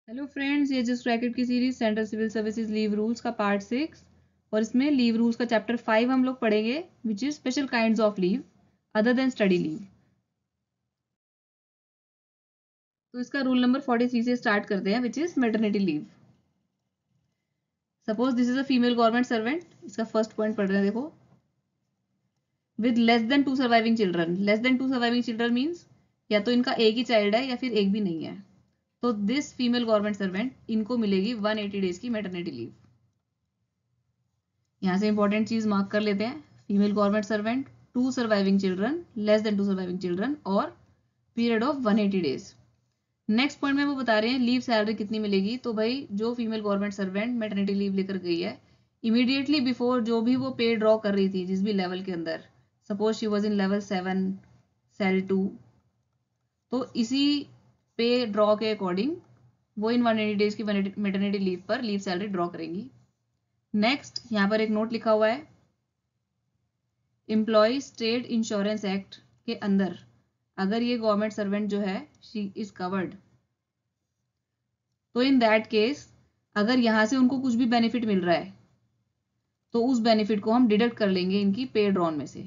Hello friends, ये just racket की series central civil services leave rules का part 6 और इसमें लीव रूल्स का चैप्टर 5 हम लोग पढ़ेंगे which is special kinds of leave other than study leave. तो इसका रूल नंबर 43 से स्टार्ट करते हैं which is maternity leave. Suppose this is a female government servant. इसका फर्स्ट पॉइंट पढ़ रहे हैं, देखो। With less than 2 surviving children. Less than 2 surviving children means या तो इनका एक ही चाइल्ड है या फिर एक भी नहीं है। तो दिस फीमेल गवर्नमेंट सर्वेंट इनको मिलेगी 180 डेज की मैटरनिटी लीव। यहाँ से इंपॉर्टेंट चीज मार्क कर लेते हैं। Female government servant, 2 surviving children, less than 2 surviving children और period of 180 days. Next point में वो बता रहे हैं लीव सैलरी कितनी मिलेगी। तो भाई जो female government servant maternity leave लेकर गई है, इमीडिएटली बिफोर जो भी वो पे ड्रॉ कर रही थी जिस भी लेवल के अंदर, suppose she was in level 7 cell 2, तो इसी पे ड्रॉ के अकॉर्डिंग वो इन 180 डेज की मैटरनिटी लीव पर लीव सैलरी ड्रॉ करेंगी। नेक्स्ट यहाँ पर एक नोट लिखा हुआ है, एम्प्लॉय स्टेट इंश्योरेंस एक्ट के अंदर अगर ये गवर्नमेंट सर्वेंट जो है शी इज कवर्ड, तो इन दैट केस अगर यहां से उनको कुछ भी बेनिफिट मिल रहा है तो उस बेनिफिट को हम डिडक्ट कर लेंगे इनकी पे ड्रॉन में से।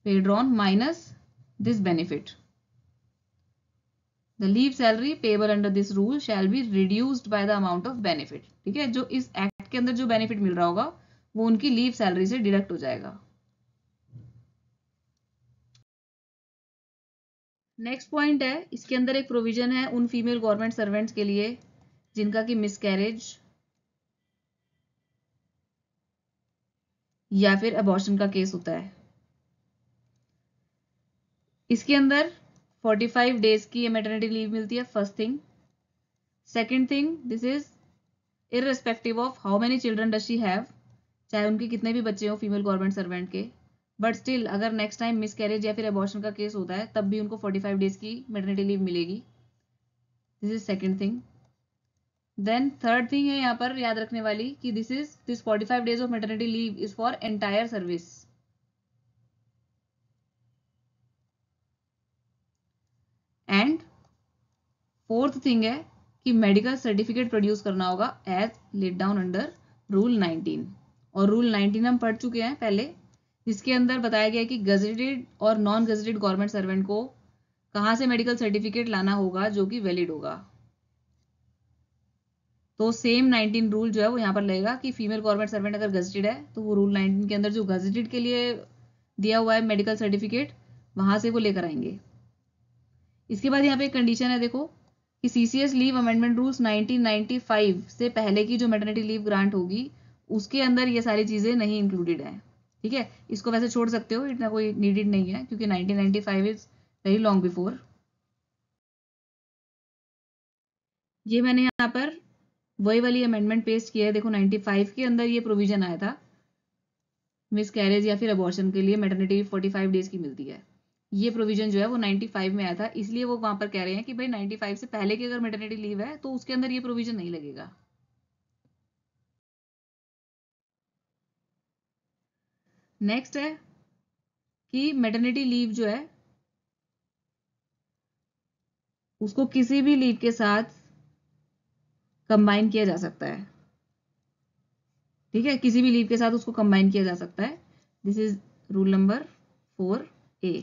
पे drawn minus this benefit. The leave salary payable under this rule shall be reduced by the amount of benefit. ठीक है, जो इस एक्ट के अंदर जो बेनिफिट मिल रहा होगा वो उनकी लीव सैलरी से डिडक्ट हो जाएगा। नेक्स्ट पॉइंट है, इसके अंदर एक प्रोविजन है उन फीमेल गवर्नमेंट सर्वेंट्स के लिए जिनका कि मिसकैरेज या फिर अबॉर्शन का केस होता है। इसके अंदर 45 डेज की मैटरनिटी लीव मिलती है, first thing. Second thing, this is irrespective of how many children does she have, चाहे उनके कितने भी बच्चे हो फीमेल गवर्नमेंट सर्वेंट के, बट स्टिल अगर नेक्स्ट टाइम मिसकैरेज या फिर अबॉर्शन का केस होता है तब भी उनको 45 डेज की मैटरनिटी लीव मिलेगी। This is second thing. Then third thing है यहाँ पर याद रखने वाली कि this 45 days of maternity leave is for entire service. And fourth thing है कि मेडिकल सर्टिफिकेट प्रोड्यूस करना होगा as laid down under rule 19। और रूल 19 हम पढ़ चुके हैं पहले, जिसके अंदर बताया गया कि गजेटेड और नॉन गजेटेड गवर्नमेंट सर्वेंट को कहाँ से मेडिकल सर्टिफिकेट लाना होगा जो कि वैलिड होगा। तो सेम 19 रूल जो है वो यहाँ पर लगेगा कि फीमेल गवर्नमेंट सर्वेंट अगर गजेटेड है तो वो रूल 19 के अंदर जो गजेटेड के लिए दिया हुआ है मेडिकल सर्टिफिकेट वहां से वो लेकर आएंगे। इसके बाद यहाँ पे एक कंडीशन है, देखो कि सीसीएस लीव अमेंडमेंट रूल्स 1995 से पहले की जो मैटरनिटी लीव ग्रांट होगी उसके अंदर ये सारी चीजें नहीं इंक्लूडेड है। ठीक है, इसको वैसे छोड़ सकते हो, इतना कोई नीडेड नहीं है क्योंकि 1995 इज वेरी लॉन्ग बिफोर। ये मैंने यहाँ पर वही वाली अमेंडमेंट पेस्ट किया है, देखो 95 के अंदर ये प्रोविजन आया था मिस कैरेज या फिर अबॉर्शन के लिए मैटरनिटी 45 डेज की मिलती है। ये प्रोविजन जो है वो 95 में आया था, इसलिए वो वहां पर कह रहे हैं कि भाई 95 से पहले की अगर मैटरनिटी लीव है तो उसके अंदर ये प्रोविजन नहीं लगेगा। नेक्स्ट है कि मैटरनिटी लीव जो है उसको किसी भी लीव के साथ कंबाइन किया जा सकता है। ठीक है, किसी भी लीव के साथ उसको कंबाइन किया जा सकता है। This is rule number 4A।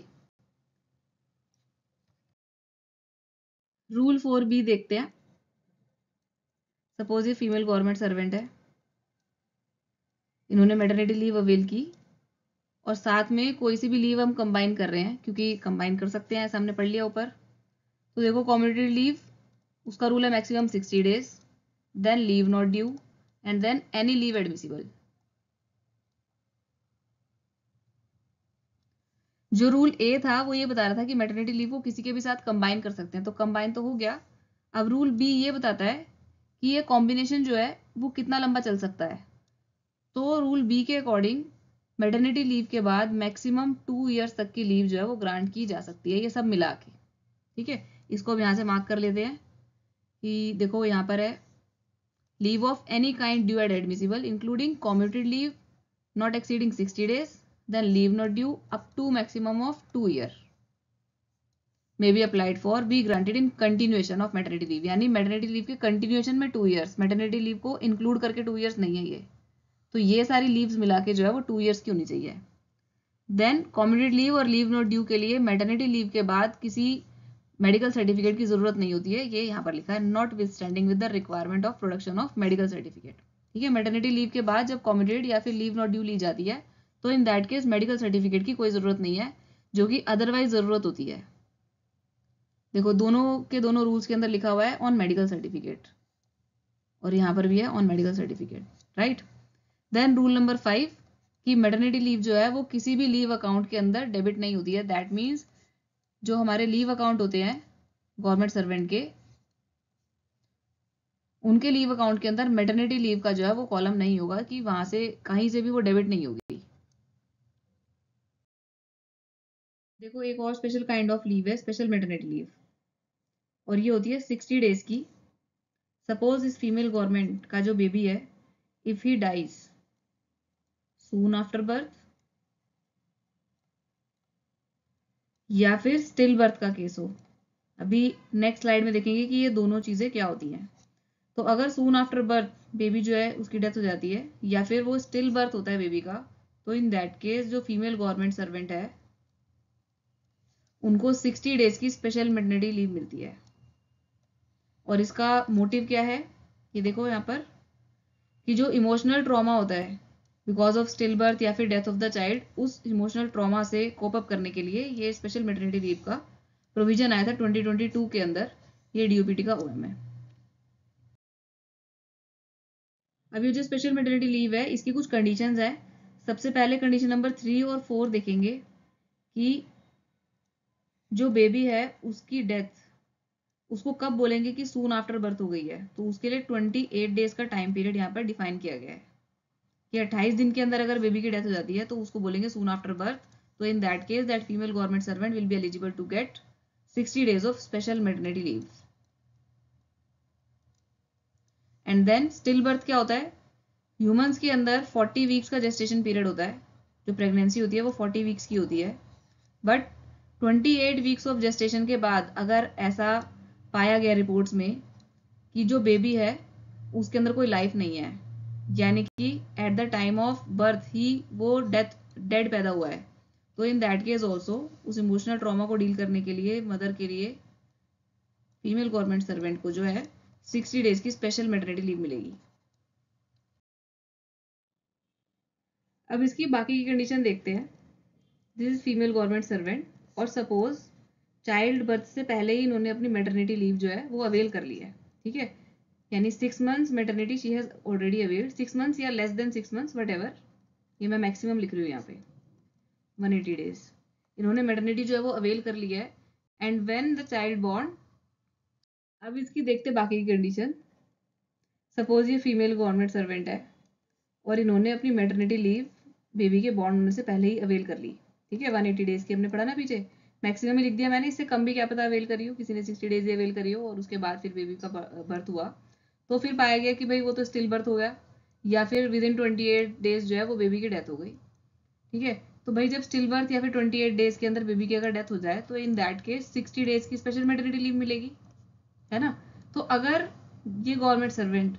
Rule 4B देखते हैं। सपोज ये फीमेल गवर्नमेंट सर्वेंट है, इन्होंने मैटरनिटी लीव अवेल की और साथ में कोई सी भी लीव हम कंबाइन कर रहे हैं क्योंकि कंबाइन कर सकते हैं, ऐसा हमने पढ़ लिया ऊपर। तो देखो कम्युनिटी लीव उसका रूल है maximum 60 days, then leave not due and then any leave admissible. जो रूल ए था वो ये बता रहा था कि मैटरनिटी लीव को किसी के भी साथ कंबाइन कर सकते हैं, तो कंबाइन तो हो गया। अब रूल बी ये बताता है कि ये कॉम्बिनेशन जो है वो कितना लंबा चल सकता है। तो रूल बी के अकॉर्डिंग मैटरनिटी लीव के बाद मैक्सिमम 2 ईयर्स तक की लीव जो है वो ग्रांट की जा सकती है, ये सब मिला के। ठीक है, इसको अब यहाँ से मार्क कर लेते हैं कि देखो यहाँ पर है leave of any kind due and admissible including commuted leave not exceeding 60 days, then leave not due up to maximum of 2 year. May be applied for be granted in continuation of maternity leave, यानी maternity leave के continuation में 2 years, maternity leave को include करके 2 years नहीं है ये, तो ये सारी लीव्स मिला के जो है वो 2 ईयर्स की होनी चाहिए। देन कम्युनिटी लीव और लीव नॉट ड्यू के लिए मैटरनिटी लीव के बाद किसी मेडिकल सर्टिफिकेट की जरूरत नहीं होती है, ये यहाँ पर लिखा है not with standing with the requirement of production of medical certificate. ठीक है, मैटरनिटी लीव के बाद जब कम्युनिटेड या फिर लीव नॉट ड्यू ली जाती है तो in that case medical certificate की कोई जरूरत नहीं है, जो कि अदरवाइज जरूरत होती है। देखो दोनों के दोनों रूल्स के अंदर लिखा हुआ है ऑन मेडिकल सर्टिफिकेट, और यहाँ पर भी है on medical certificate, right. Then rule number 5 कि मैटरनिटी लीव जो है वो किसी भी लीव अकाउंट के अंदर डेबिट नहीं होती है। दैट मीन्स जो हमारे लीव अकाउंट होते हैं गवर्नमेंट सर्वेंट के, उनके लीव अकाउंट के अंदर मैटरनिटी लीव का जो है वो कॉलम नहीं होगा कि वहां से कहीं से भी वो डेबिट नहीं होगी। देखो एक और स्पेशल काइंड ऑफ लीव है स्पेशल मैटरनिटी लीव, और ये होती है 60 डेज की। सपोज इस फीमेल गवर्नमेंट का जो बेबी है, if he dies soon after birth या फिर स्टिल बर्थ का केस हो। अभी नेक्स्ट स्लाइड में देखेंगे कि ये दोनों चीजें क्या होती हैं। तो अगर सून आफ्टर बर्थ बेबी जो है उसकी डेथ हो जाती है या फिर वो स्टिल बर्थ होता है बेबी का, तो इन दैट केस जो फीमेल गवर्नमेंट सर्वेंट है उनको 60 डेज की स्पेशल मैटरनिटी लीव मिलती है। और इसका मोटिव क्या है, ये देखो यहाँ पर कि जो इमोशनल ट्रॉमा होता है बिकॉज ऑफ स्टिल बर्थ या फिर डेथ ऑफ द चाइल्ड, उस इमोशनल ट्रॉमा से कोप अप करने के लिए ये स्पेशल मैटरनिटी लीव का प्रोविजन आया था 2022 के अंदर। ये डीओपीटी का ओएम है। अब ये जो स्पेशल मैटरनिटी लीव है इसकी कुछ कंडीशंस है। सबसे पहले कंडीशन नंबर 3 और 4 देखेंगे कि जो बेबी है उसकी डेथ उसको कब बोलेंगे कि सून आफ्टर बर्थ हो गई है, तो उसके लिए 28 डेज का टाइम पीरियड यहाँ पर डिफाइन किया गया है कि 28 दिन के अंदर अगर बेबी की डेथ हो जाती है तो उसको बोलेंगे सून आफ्टर बर्थ। तो in that case that female government servant will be eligible to get 60 days of special maternity leave. And then still birth क्या होता है, ह्यूमंस के अंदर 40 वीक्स का जेस्टेशन पीरियड होता है, जो प्रेगनेंसी होती है वो 40 वीक्स की होती है। बट 28 वीक्स ऑफ जेस्टेशन के बाद अगर ऐसा पाया गया रिपोर्ट्स में कि जो बेबी है उसके अंदर कोई लाइफ नहीं है, यानी कि at the time of birth ही वो डेड पैदा हुआ है, तो इन दैट केस ऑल्सो उस इमोशनल ट्रॉमा को डील करने के लिए मदर के लिए फीमेल गवर्नमेंट सर्वेंट को जो है 60 डेज की स्पेशल मैटरनिटी लीव मिलेगी। अब इसकी बाकी की कंडीशन देखते हैं। This is female government servant और सपोज चाइल्ड बर्थ से पहले ही इन्होंने अपनी मैटरनिटी लीव जो है वो अवेल कर ली है। ठीक है, यानी 6 months maternity she has already availed, 6 months या less than 6 months whatever, ये मैं मैक्सिमम लिख रही हूँ यहाँ पे 180 डेज इन्होंने मैटरनिटी जो है वो अवेल कर ली है। And when the child born, अब इसकी देखते बाकी की कंडीशन। सपोज ये फीमेल गवर्नमेंट सर्वेंट है और इन्होंने अपनी मैटरनिटी लीव बेबी के बॉर्न होने से पहले ही अवेल कर ली। ठीक है, 180 डेज की हमने पढ़ा ना पीछे, मैक्सिमम ही लिख दिया मैंने, इससे कम भी क्या पता अवेल करी हो, किसी ने 60 डेज अवेल करी हो और उसके बाद फिर बेबी का बर्थ हुआ, तो फिर पाया गया कि भाई वो तो स्टिल बर्थ हो गया, या फिर विद इन 28 डेज जो है वो बेबी की डेथ हो गई। ठीक है, तो भाई जब स्टिल बर्थ या फिर 28 डेज के अंदर बेबी की अगर डेथ हो जाए तो इन दैट केस 60 डेज की स्पेशल मैटरनिटी लीव मिलेगी, है ना। तो अगर ये गवर्नमेंट सर्वेंट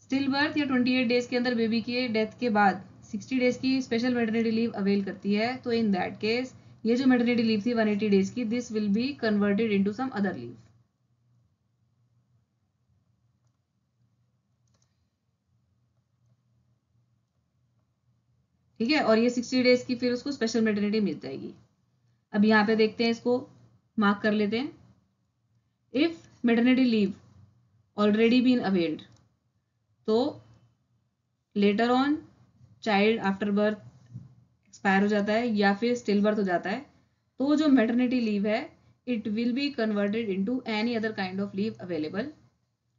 स्टिल बर्थ या 28 डेज के अंदर बेबी के डेथ के बाद 60 डेज की स्पेशल मैटरनिटी लीव अवेल करती है, तो इन दैट केस ये जो मैटरनिटी लीव थी 180 डेज की, this will be converted into some other leave. ठीक है, और ये 60 डेज की फिर उसको स्पेशल मैटरनिटी मिल जाएगी। अब यहाँ पे देखते हैं, इसको मार्क कर लेते हैं। If maternity leave already been availed, तो later on child after birth expire हो जाता है या फिर स्टिल बर्थ हो जाता है, तो जो मैटरनिटी लीव है it will be converted into any other kind of leave available,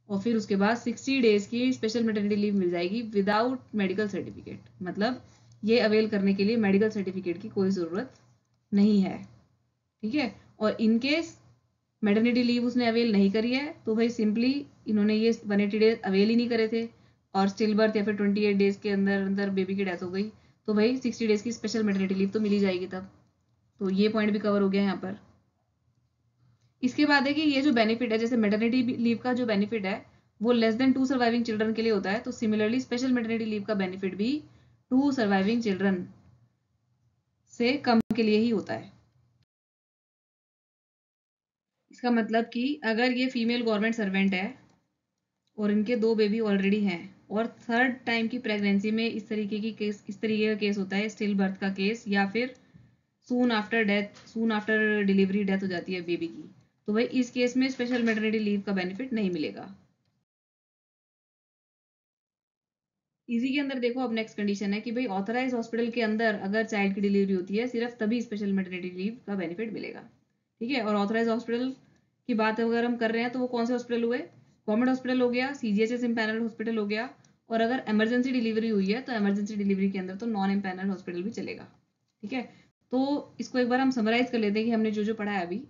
और फिर उसके बाद 60 डेज की स्पेशल मैटरनिटी लीव मिल जाएगी विदाउट मेडिकल सर्टिफिकेट। मतलब ये अवेल करने के लिए मेडिकल सर्टिफिकेट की कोई ज़रूरत नहीं है। ठीक है, और इनकेस मैटरनिटी लीव उसने अवेल नहीं करी है तो भाई सिंपली इन्होंने ये 180 डेज अवेल ही नहीं करे थे और स्टिल बर्थ या फिर 28 डेज के अंदर अंदर बेबी की डेथ हो गई, तो भाई 60 डेज की स्पेशल मैटरनिटी लीव तो मिली जाएगी तब। तो ये पॉइंट भी कवर हो गया यहाँ पर। इसके बाद है कि ये जो बेनिफिट है, जैसे मैटरनिटी लीव का जो बेनिफिट है वो लेस देन 2 सर्वाइविंग चिल्ड्रन के लिए होता है, तो सिमिलरली स्पेशल मैटरनिटी लीव का बेनिफिट भी 2 सर्वाइविंग चिल्ड्रन से कम के लिए ही होता है। इसका मतलब कि अगर ये फीमेल गवर्नमेंट सर्वेंट है और इनके 2 बेबी ऑलरेडी हैं और थर्ड टाइम की प्रेगनेंसी में इस तरीके का केस होता है, स्टिल बर्थ का केस, या फिर सून आफ्टर डिलीवरी डेथ हो जाती है बेबी की, तो भाई इस केस में स्पेशल मैटरनिटी लीव का बेनिफिट नहीं मिलेगा। इसी के अंदर देखो अब नेक्स्ट कंडीशन है कि भाई ऑथराइज हॉस्पिटल के अंदर अगर चाइल्ड की डिलीवरी होती है सिर्फ तभी स्पेशल मैटरनिटी लीव का बेनिफिट मिलेगा। ठीक है, और ऑथराइज हॉस्पिटल की बात अगर हम कर रहे हैं तो वो कौन से हॉस्पिटल हुए, गवर्नमेंट हॉस्पिटल हो गया, सीजीएचएस इम्पैनल हॉस्पिटल हो गया, और अगर इमरजेंसी डिलीवरी हुई है तो इमरजेंसी डिलीवरी के अंदर तो नॉन इम्पैनल हॉस्पिटल भी चलेगा। ठीक है, तो इसको एक बार हम समराइज कर लेते हैं कि हमने जो जो पढ़ा है अभी।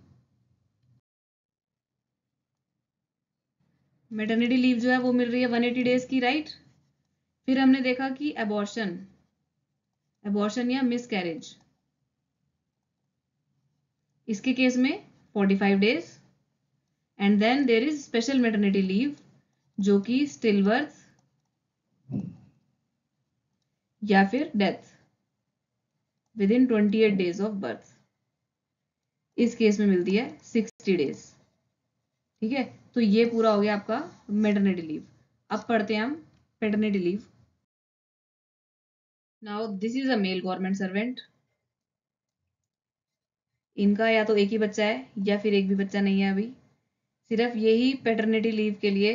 मैटरनिटी लीव जो है वो मिल रही है 180 डेज की, राइट। फिर हमने देखा कि एबॉर्शन या मिसकैरेज, इसके केस में 45 days, and then there is special maternity leave जो कि स्टिल बर्थ या फिर death within 28 days of birth, इस केस में मिलती है 60 डेज। ठीक है, तो ये पूरा हो गया आपका मैटरनिटी लीव। अब पढ़ते हैं हम paternity leave. Now this is a male government servant, इनका या तो एक ही बच्चा है या फिर एक भी बच्चा नहीं है, अभी सिर्फ यही पैटर्निटी लीव के लिए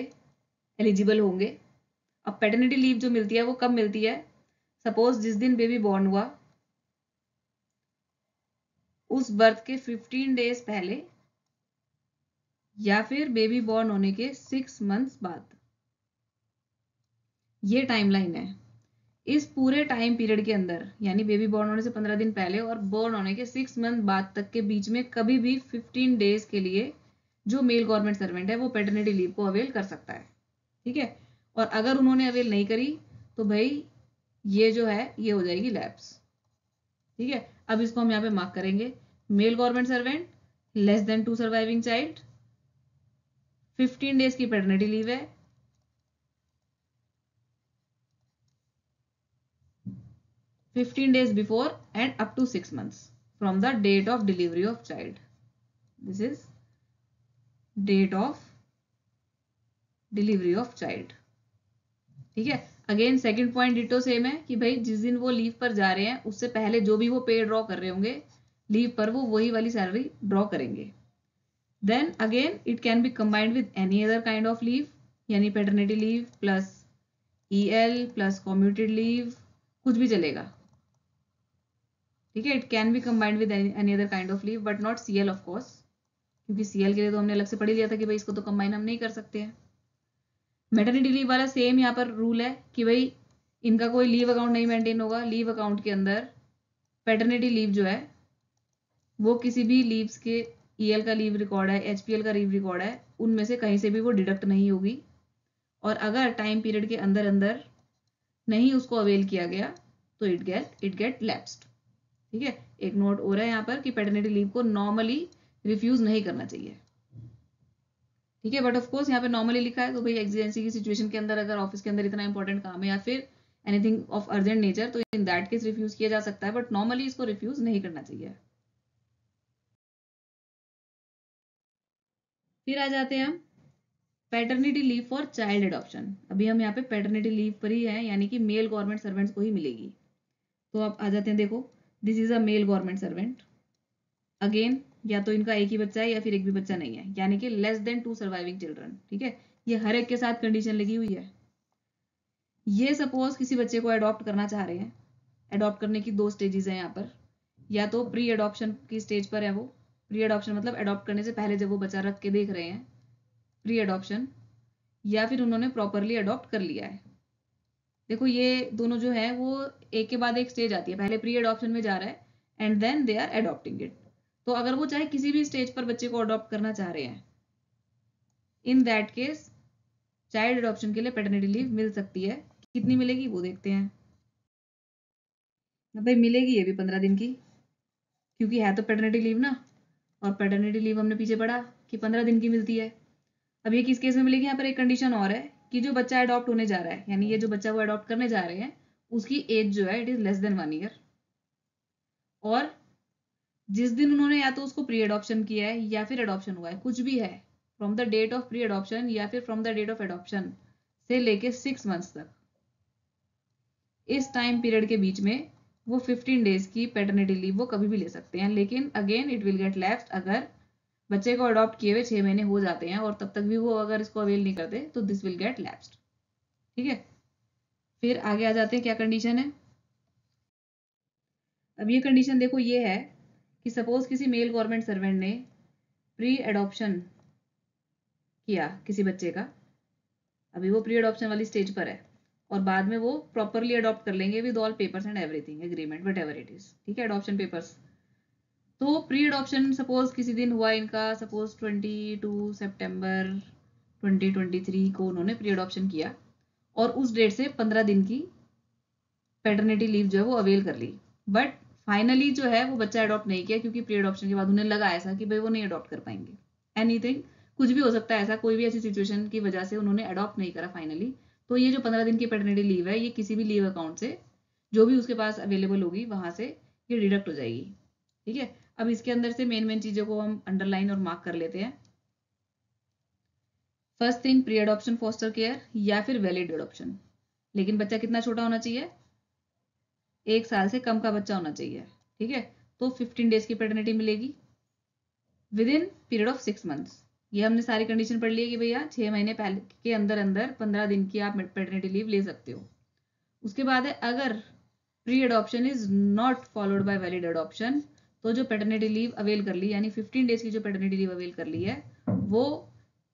एलिजिबल होंगे। अब पैटर्निटी लीव जो मिलती है वो कब मिलती है, सपोज जिस दिन बेबी बॉर्न हुआ उस बर्थ के 15 डेज पहले या फिर बेबी बॉर्न होने के 6 मंथ्स बाद, ये टाइमलाइन है। इस पूरे टाइम पीरियड के अंदर यानी बेबी बॉर्न होने से 15 दिन पहले और बॉर्न होने के 6 मंथ बाद तक के बीच में कभी भी 15 डेज के लिए जो मेल गवर्नमेंट सर्वेंट है वो पैटर्निटी लीव को अवेल कर सकता है। ठीक है, और अगर उन्होंने अवेल नहीं करी तो भाई ये जो है ये हो जाएगी लैप्स। ठीक है, अब इसको हम यहाँ पे मार्क करेंगे, male government servant less than 2 surviving child, 15 days की पैटर्निटी लीव है, 15 days before and up to 6 months from the date of delivery of child. This is date of delivery of child. ठीक है, again second point ditto same है कि भाई जिस दिन वो लीव पर जा रहे हैं उससे पहले जो भी वो पे ड्रॉ कर रहे होंगे लीव पर वो वही वाली सैलरी ड्रॉ करेंगे। Then again it can be combined with any other kind of leave, यानी paternity leave plus EL plus commuted leave, कुछ भी चलेगा। ठीक है, it can be combined with any other kind of leave but not CL of course, क्योंकि CL के लिए तो हमने अलग से पढ़ लिया था कि भाई इसको तो कंबाइन हम नहीं कर सकते हैं। मैटरनिटी लीव वाला सेम यहाँ पर रूल है कि भाई इनका कोई लीव अकाउंट नहीं मेंटेन होगा, लीव अकाउंट के अंदर पैटर्निटी लीव जो है वो किसी भी लीव्स के EL का लीव रिकॉर्ड है, HPL का लीव रिकॉर्ड है, उनमें से कहीं से भी वो डिडक्ट नहीं होगी, और अगर टाइम पीरियड के अंदर अंदर नहीं उसको अवेल किया गया तो इट गेट लैप्स्ड। ठीक है, एक नोट हो रहा है यहाँ पर कि पैटर्निटी लीव को नॉर्मली रिफ्यूज नहीं करना चाहिए। ठीक है, बट ऑफ कोर्स यहाँ पे नॉर्मली लिखा है तो भाई एक्सीडेंसी की सिचुएशन के अंदर अगर ऑफिस के अंदर इतना इंपॉर्टेंट काम है या फिर एनीथिंग ऑफ अर्जेंट नेचर तो इन दैट केस रिफ्यूज किया जा सकता है, बट नॉर्मली इसको रिफ्यूज नहीं करना चाहिए। फिर आ जाते हैं हम paternity leave for child adoption. अभी हम यहाँ पे पैटर्निटी लीव पर ही है, यानी कि मेल गवर्नमेंट सर्वेंट्स को ही मिलेगी। तो आप आ जाते हैं, देखो this is a male government servant, again या तो इनका एक ही बच्चा है या फिर एक भी बच्चा नहीं है, यानी कि लेस देन 2 सर्वाइविंग चिल्ड्रन। ठीक है, ये हर एक के साथ कंडीशन लगी हुई है। ये सपोज किसी बच्चे को अडॉप्ट करना चाह रहे हैं, अडॉप्ट करने की 2 स्टेजेस हैं यहाँ पर, या तो प्री अडॉप्शन की स्टेज पर है वो, प्री अडॉप्शन मतलब अडॉप्ट करने से पहले जब वो बच्चा रख के देख रहे हैं, प्री अडॉप्शन, या फिर उन्होंने प्रॉपरली अडॉप्ट कर लिया है। देखो ये दोनों जो है वो एक के बाद एक स्टेज आती है, पहले प्री अडॉप्शन में जा रहा है and then they are adopting it. तो अगर वो चाहे किसी भी स्टेज पर बच्चे को अडॉप्ट करना चाह रहे हैं, इन दैट केस चाइल्ड अडॉप्शन के लिए पैटर्निटी लीव मिल सकती है। कितनी मिलेगी वो देखते हैं। भाई मिलेगी ये भी 15 दिन की, क्योंकि है तो पैटर्निटी लीव ना, और पैटर्निटी लीव हमने पीछे पढ़ा कि 15 दिन की मिलती है। अब ये किस केस में मिलेगी, यहाँ पर एक कंडीशन और है कि जो बच्चा अडॉप्ट होने जा रहा है, यानी ये जो बच्चा वो अडॉप्ट करने जा रहे हैं, उसकी एज जो है it is less than 1 year, और जिस दिन उन्होंने या तो उसको प्री अडॉप्शन किया है या फिर अडॉप्शन हुआ है, कुछ भी है, from the date of pre adoption या फिर from the date of adoption से लेके 6 मंथ्स तक, इस टाइम पीरियड के बीच में वो 15 डेज की पैटर्निटी लीव वो कभी भी ले सकते हैं। लेकिन again it will get lapsed अगर बच्चे को अडॉप्ट किए हुए 6 महीने हो जाते हैं और तब तक भी वो अगर इसको अवेल नहीं करते तो दिस विल गेट लैप्स्ड। ठीक है, फिर आगे आ जाते हैं क्या कंडीशन है। अब ये कंडीशन देखो, ये है कि सपोज किसी मेल गवर्नमेंट सर्वेंट ने प्री एडॉप्शन किया किसी बच्चे का, अभी वो प्री एडॉप्शन वाली स्टेज पर है, और बाद में वो प्रॉपरली अडॉप्ट कर लेंगे with all papers and everything, agreement what ever it is. ठीक है, अडॉप्शन पेपर्स। तो प्री एडॉप्शन सपोज किसी दिन हुआ इनका, सपोज 22 सितंबर 2023 को उन्होंने प्री एडॉप्शन किया, और उस डेट से 15 दिन की पैटर्निटी लीव जो है वो अवेल कर ली, बट फाइनली जो है वो बच्चा अडॉप्ट नहीं किया, क्योंकि प्री एडॉप्शन के बाद उन्हें लगा ऐसा कि भाई वो नहीं अडॉप्ट कर पाएंगे। एनीथिंग, कुछ भी हो सकता है ऐसा, कोई भी ऐसी सिचुएशन की वजह से उन्होंने अडॉप्ट नहीं करा फाइनली, तो ये जो 15 दिन की पैटर्निटी लीव है, ये किसी भी लीव अकाउंट से जो भी उसके पास अवेलेबल होगी वहां से ये डिडक्ट हो जाएगी। ठीक है, अब इसके अंदर से मेन मेन चीजों को हम अंडरलाइन और मार्क कर लेते हैं। First thing, pre adoption foster care या फिर वैलिड एडॉप्शन, लेकिन बच्चा कितना छोटा होना चाहिए, 1 साल से कम का बच्चा होना चाहिए। ठीक है, तो 15 डेज की पैटर्निटी मिलेगी with in period of 6 months. ये हमने सारी कंडीशन पढ़ ली है कि भैया 6 महीने पहले के अंदर अंदर 15 दिन की आप पैटर्निटी लीव ले सकते हो। उसके बाद है, अगर pre adoption is not followed by valid adoption, तो जो पैटर्निटी लीव अवेल कर ली, यानी 15 डेज की जो पैटर्निटी लीव अवेल कर ली है, वो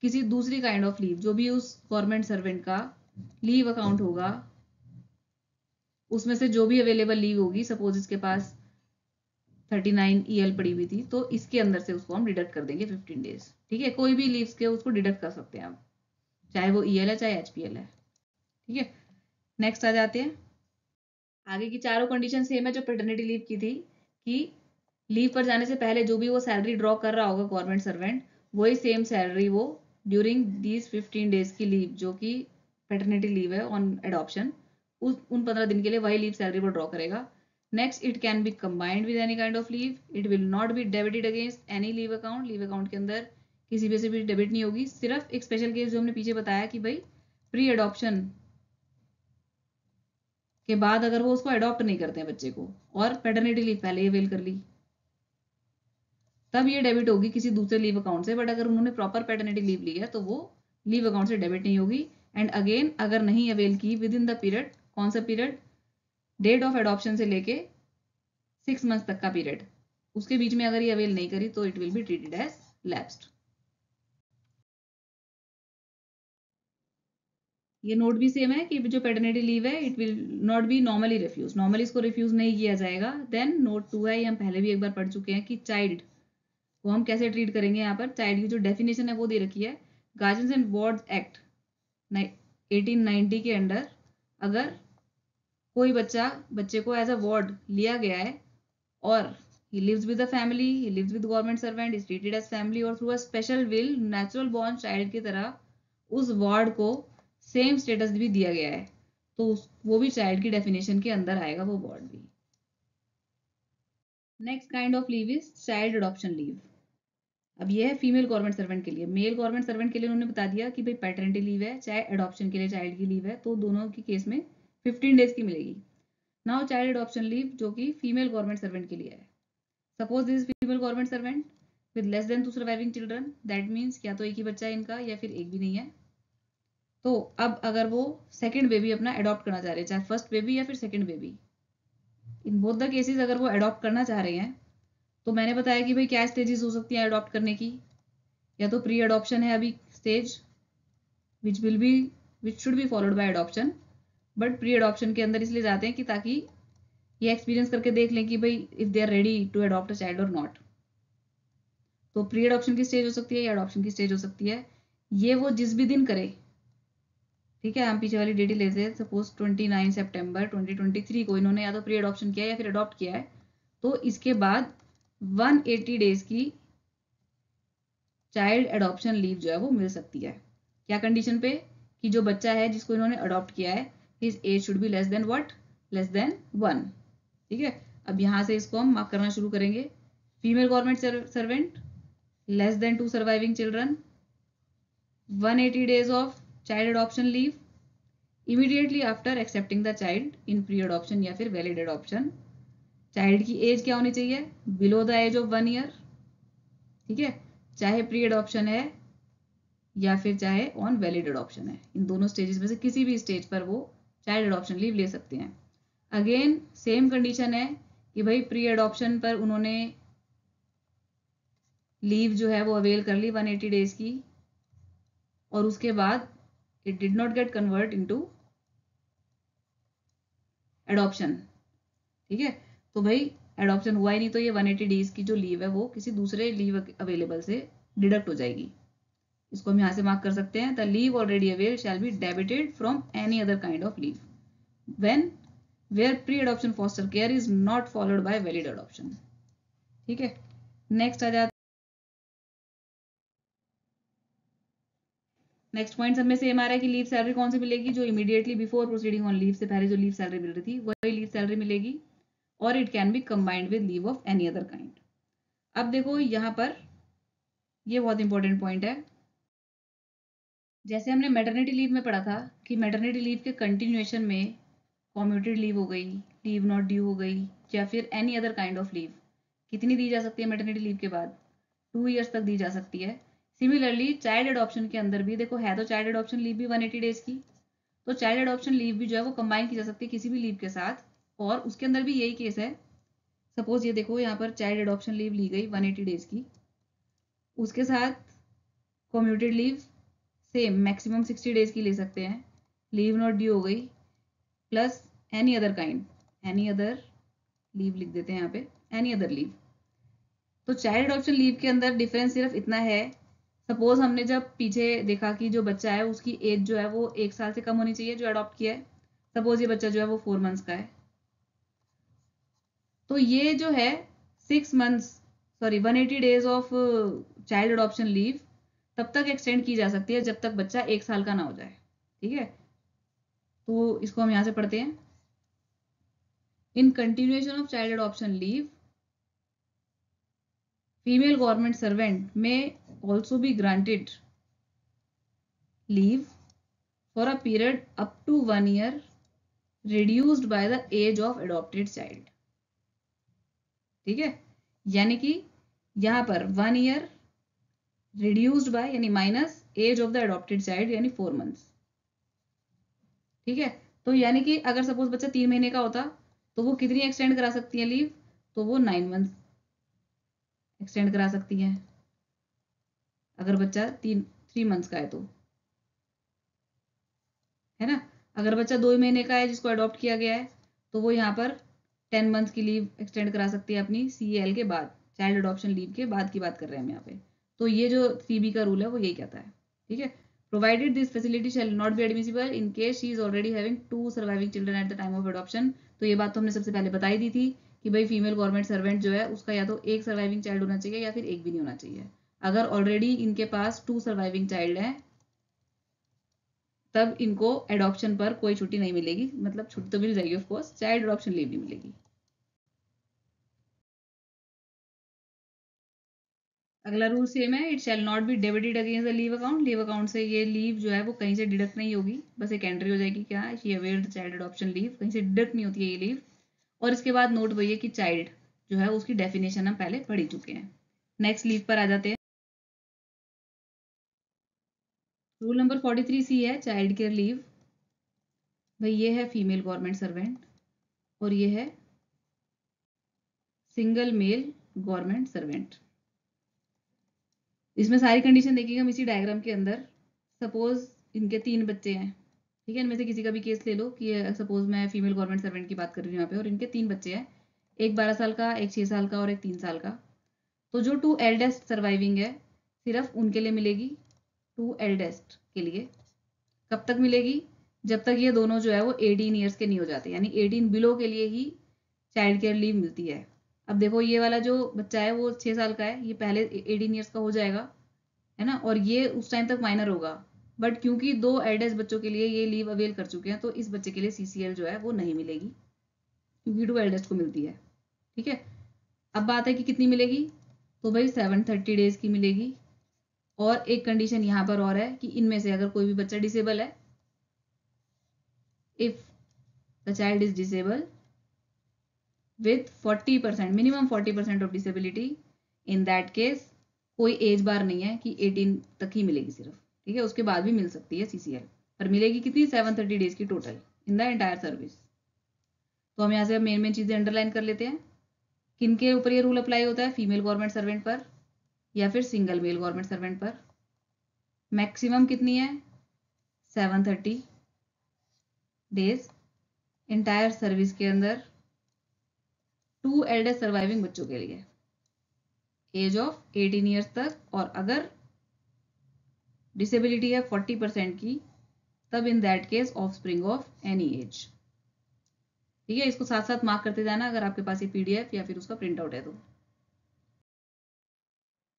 किसी दूसरी काइंड ऑफ लीव, जो भी उस गवर्नमेंट सर्वेंट का लीव अकाउंट होगा उसमें से जो भी अवेलेबल लीव होगी, सपोज इसके पास 39 EL पड़ी हुई थी, तो इसके अंदर से उसको हम डिडक्ट कर देंगे 15 डेज। ठीक है, कोई भी लीव्स के उसको डिडक्ट कर सकते हैं आप, चाहे वो EL है चाहे HPL है। ठीक है, नेक्स्ट आ जाते हैं। आगे की चारों कंडीशन सेम है जो पैटर्निटी लीव की थी, कि लीव पर जाने से पहले जो भी वो सैलरी ड्रॉ कर रहा होगा गवर्नमेंट सर्वेंट, वही सेम सैलरी वो ड्यूरिंग दीज 15 डेज की लीव, जो कि पैटर्निटी लीव है ऑन एडॉप्शन, उन 15 दिन के लिए वही लीव सैलरी वो ड्रॉ करेगा। Next, it can be combined with any kind of leave, it will not be debited against any leave account, leave account के अंदर किसी भी से भी डेबिट नहीं होगी। सिर्फ एक स्पेशल केस जो हमने पीछे बताया कि भाई प्री एडॉप्शन के बाद अगर वो उसको अडॉप्ट नहीं करते हैं बच्चे को, और पैटर्निटी लीव पहले ही अवेल कर ली, तब ये डेबिट होगी किसी दूसरे लीव अकाउंट से। बट अगर उन्होंने प्रॉपर पैटर्निटी लीव ली है तो वो लीव अकाउंट से डेबिट नहीं होगी। एंड अगेन, अगर नहीं अवेल की विद इन द पीरियड, कौन सा पीरियड, डेट ऑफ एडॉप्शन से लेके 6 मंथ तक का पीरियड, उसके बीच में अगर ये अवेल नहीं करी तो it will be treated as lapsed. ये नोट भी सेम है कि जो पैटर्निटी लीव है it will not be normally refuse, normally इसको रिफ्यूज नहीं किया जाएगा। देन नोट 2 है, ये हम पहले भी एक बार पढ़ चुके हैं कि चाइल्ड को हम कैसे ट्रीट करेंगे। यहाँ पर चाइल्ड की जो डेफिनेशन है वो दे रखी है, गार्जियंस एंड वार्ड्स एक्ट 1890 के अंडर अगर कोई बच्चे को एज अ वार्ड लिया गया है, और he lives with the family, he lives with government servant, is treated as family, और through a special will natural born child की तरह उस वार्ड को सेम स्टेटस भी दिया गया है, तो वो भी चाइल्ड की डेफिनेशन के अंदर आएगा वो वार्ड भी। Next kind of leave is child adoption leave. अब ये है फीमेल गवर्नमेंट सर्वेंट के लिए। मेल गवर्नमेंट सर्वेंट के लिए उन्होंने बता दिया कि भाई पैटर्निटी लीव है चाहे अडॉप्शन के लिए चाइल्ड की लीव है, तो दोनों की केस में 15 डेज की मिलेगी। नाउ चाइल्ड अडॉप्शन लीव जो कि फीमेल गवर्नमेंट सर्वेंट के लिए है। Suppose this female government servant with less than 2 surviving children, that means या तो एक ही बच्चा है इनका या फिर एक भी नहीं है। तो अब अगर वो सेकंड बेबी अपना अडॉप्ट करना चाह रहे हैं, चाहे फर्स्ट बेबी या फिर second baby, in both the cases अगर वो अडॉप्ट करना चाह रहे हैं, तो मैंने बताया कि भाई क्या स्टेजेस हो सकती हैं अडॉप्ट करने की। या तो प्री अडॉप्शन है अभी stage, which should be followed by adoption, but pre adoption के अंदर इसलिए जाते हैं कि ताकि ये एक्सपीरियंस करके देख लें कि भाई if they are ready to adopt a child और नॉट। तो प्री अडॉप्शन की स्टेज हो सकती है या अडॉप्शन की स्टेज हो सकती है, ये वो जिस भी दिन करे। ठीक है, हम पीछे वाली डेट ही लेते हैं, सपोज 29 सितंबर 2023 को इन्होंने या तो प्री अडॉप्शन किया है या फिर अडॉप्ट किया है, तो इसके बाद 180 डेज की चाइल्ड एडॉप्शन लीव जो है वो मिल सकती है। क्या कंडीशन पे? कि जो बच्चा है जिसको इन्होंने अडॉप्ट किया है, his age should be less than what? Less than 1। ठीक है, अब यहाँ से इसको हम मार्क करना शुरू करेंगे। Female government servant, less than 2 surviving children, 180 days of child adoption leave immediately after accepting the child in pre adoption या फिर valid adoption। चाइल्ड की एज क्या होनी चाहिए? Below the age of 1 year। ठीक है, चाहे प्री अडॉप्शन है या फिर चाहे ऑन वैलिड अडॉप्शन है, इन दोनों स्टेजेस में से किसी भी स्टेज पर वो चाइल्ड अडॉप्शन लीव ले सकते हैं। अगेन सेम कंडीशन है कि भाई प्री अडॉप्शन पर उन्होंने लीव जो है वो अवेल कर ली 180 days की, और उसके बाद it did not gate convert into adoption. ठीक है, तो भाई एडॉप्शन हुआ ही नहीं, तो ये 180 days की जो लीव है वो किसी दूसरे लीव अवेलेबल से डिडक्ट हो जाएगी। इसको हम यहाँ से मार्क कर सकते हैं, the leave already avail shall be debited from any other kind of leave when where pre adoption foster care is not followed by valid adoption. ठीक है, नेक्स्ट आ जाता, नेक्स्ट पॉइंट सब में सेम आ रहा है कि लीव सैलरी कौन सी मिलेगी? जो immediately before proceeding on leave से पहले जो लीव सैलरी मिल रही थी वही लीव सैलरी मिलेगी, और it can be combined with leave of any other kind. अब देखो यहाँ पर ये बहुत इंपॉर्टेंट पॉइंट है। जैसे हमने मैटरनिटी लीव में पढ़ा था कि मैटरनिटी लीव के कंटिन्यूएशन में कम्यूटेड लीव हो गई, लीव नॉट ड्यू हो गई, या फिर any other kind of leave, कितनी दी जा सकती है मैटरनिटी लीव के बाद? 2 years तक दी जा सकती है। सिमिलरली चाइल्ड अडॉप्शन के अंदर भी देखो, है तो चाइल्ड अडॉप्शन लीव भी 180 days की, तो चाइल्ड अडॉप्शन लीव भी जो है वो कंबाइन की जा सकती है किसी भी लीव के साथ, और उसके अंदर भी यही केस है। सपोज ये देखो यहाँ पर चाइल्ड अडॉप्शन लीव ली गई 180 days की, उसके साथ commuted leave same maximum 60 days की ले सकते हैं, लीव नॉट ड्यू हो गई, plus any other kind, any other leave लिख देते हैं यहाँ पे, एनी अदर लीव। तो चाइल्ड अडॉप्शन लीव के अंदर डिफरेंस सिर्फ इतना है, सपोज हमने जब पीछे देखा कि जो बच्चा है उसकी एज जो है वो 1 साल से कम होनी चाहिए जो अडॉप्ट किया है, सपोज ये बच्चा जो है वो 4 months का है, तो ये जो है 6 months, sorry 180 days of child adoption leave तब तक एक्सटेंड की जा सकती है जब तक बच्चा 1 साल का ना हो जाए। ठीक है, तो इसको हम यहाँ से पढ़ते हैं। इन continuation of child adoption leave, female government servant may also be granted leave for a period up to 1 year reduced by the age of adopted child। ठीक है, यानी कि यहाँ पर 1 year reduced by यानी minus age of the adopted child यानी 4 months। ठीक है, तो यानी कि अगर सपोज बच्चा 3 महीने का होता तो वो कितनी एक्सटेंड करा सकती है लीव? तो वो 9 months एक्सटेंड करा सकती है अगर बच्चा 3 months का है तो, है ना। अगर बच्चा 2 महीने का है जिसको अडॉप्ट किया गया है तो वो यहाँ पर 10 months की लीव एक्सटेंड करा सकती है अपनी CAL के बाद, चाइल्ड अडॉप्शन लीव के बाद की बात कर रहे हैं हम यहाँ पे। तो ये जो 3B का रूल है वो यही कहता है। ठीक है, provided this facility shell not B admissible in case she is already having 2 surviving children eight the time of adoption. तो ये बात तो हमने सबसे पहले बताई दी थी कि भाई फीमेल गवर्नमेंट सर्वेंट जो है उसका या तो एक सर्वाइविंग चाइल्ड होना चाहिए या फिर एक भी नहीं होना चाहिए। अगर ऑलरेडी इनके पास 2 सर्वाइविंग चाइल्ड है तब इनको एडॉप्शन पर कोई छुट्टी नहीं मिलेगी, मतलब छुट्टी तो मिल जाएगी of course, child adoption leave नहीं मिलेगी। अगला रूल सेम है, it shall not be debited against the leave account. Leave account से ये लीव जो है वो कहीं से डिडक्ट नहीं होगी, बस एक एंट्री हो जाएगी क्या, she अवेयर्ड the child adoption leave, कहीं से डिडक्ट नहीं होती है ये लीव। और इसके बाद नोट वही है कि चाइल्ड जो है उसकी डेफिनेशन हम पहले पढ़ ही चुके हैं। नेक्स्ट लीव पर आ जाते हैं। रूल नंबर 43C है चाइल्ड केयर लीव। भाई ये है फीमेल गवर्नमेंट सर्वेंट और ये है सिंगल मेल गवर्नमेंट सर्वेंट। इसमें सारी कंडीशन देखिएगा हम इसी डायग्राम के अंदर। सपोज इनके 3 बच्चे हैं, ठीक है, इनमें से किसी का भी केस ले लो कि सपोज मैं फीमेल गवर्नमेंट सर्वेंट की बात कर रही हूँ यहाँ पे, और इनके 3 बच्चे हैं, एक 12 साल का, एक 6 साल का और एक 3 साल का। तो जो 2 एल्डेस्ट सर्वाइविंग है सिर्फ उनके लिए मिलेगी, 2 एल्डेस्ट के लिए। कब तक मिलेगी? जब तक ये दोनों जो है वो 18 ईयर्स के नहीं हो जाते, यानी 18 बिलो के लिए ही चाइल्ड केयर लीव मिलती है। अब देखो ये वाला जो बच्चा है वो 6 साल का है, ये पहले 18 ईयर्स का हो जाएगा है ना, और ये उस टाइम तक माइनर होगा, बट क्योंकि 2 एल्डेस्ट बच्चों के लिए ये लीव अवेल कर चुके हैं तो इस बच्चे के लिए CCL जो है वो नहीं मिलेगी, क्योंकि 2 एल्डेस्ट को मिलती है। ठीक है, अब बात है कि कितनी मिलेगी, तो भाई 730 डेज की मिलेगी। और एक कंडीशन यहाँ पर और है कि इनमें से अगर कोई भी बच्चा डिसेबल है, if the child is disable with 40%, minimum 40% of disability, in that case कोई एज बार नहीं है कि 18 तक ही मिलेगी सिर्फ। ठीक है, उसके बाद भी मिल सकती है CCL, पर मिलेगी कितनी, 730 डेज की total in the entire service. तो हम यहाँ से मेन मेन चीजें अंडरलाइन कर लेते हैं। किन के ऊपर ये रूल अप्लाई होता है, फीमेल गवर्नमेंट सर्वेंट पर या फिर सिंगल मेल गवर्नमेंट सर्वेंट पर। मैक्सिमम कितनी है, 730 डेज एंटायर सर्विस के अंदर 2 एल्डेस्ट सर्वाइविंग बच्चों के लिए एज ऑफ 18 ईयर्स तक, और अगर डिसेबिलिटी है 40% की, तब इन that case of spring of any as. ठीक है, इसको साथ साथ मार्क करते जाना अगर आपके पास ये PDF या फिर उसका प्रिंट आउट है तो।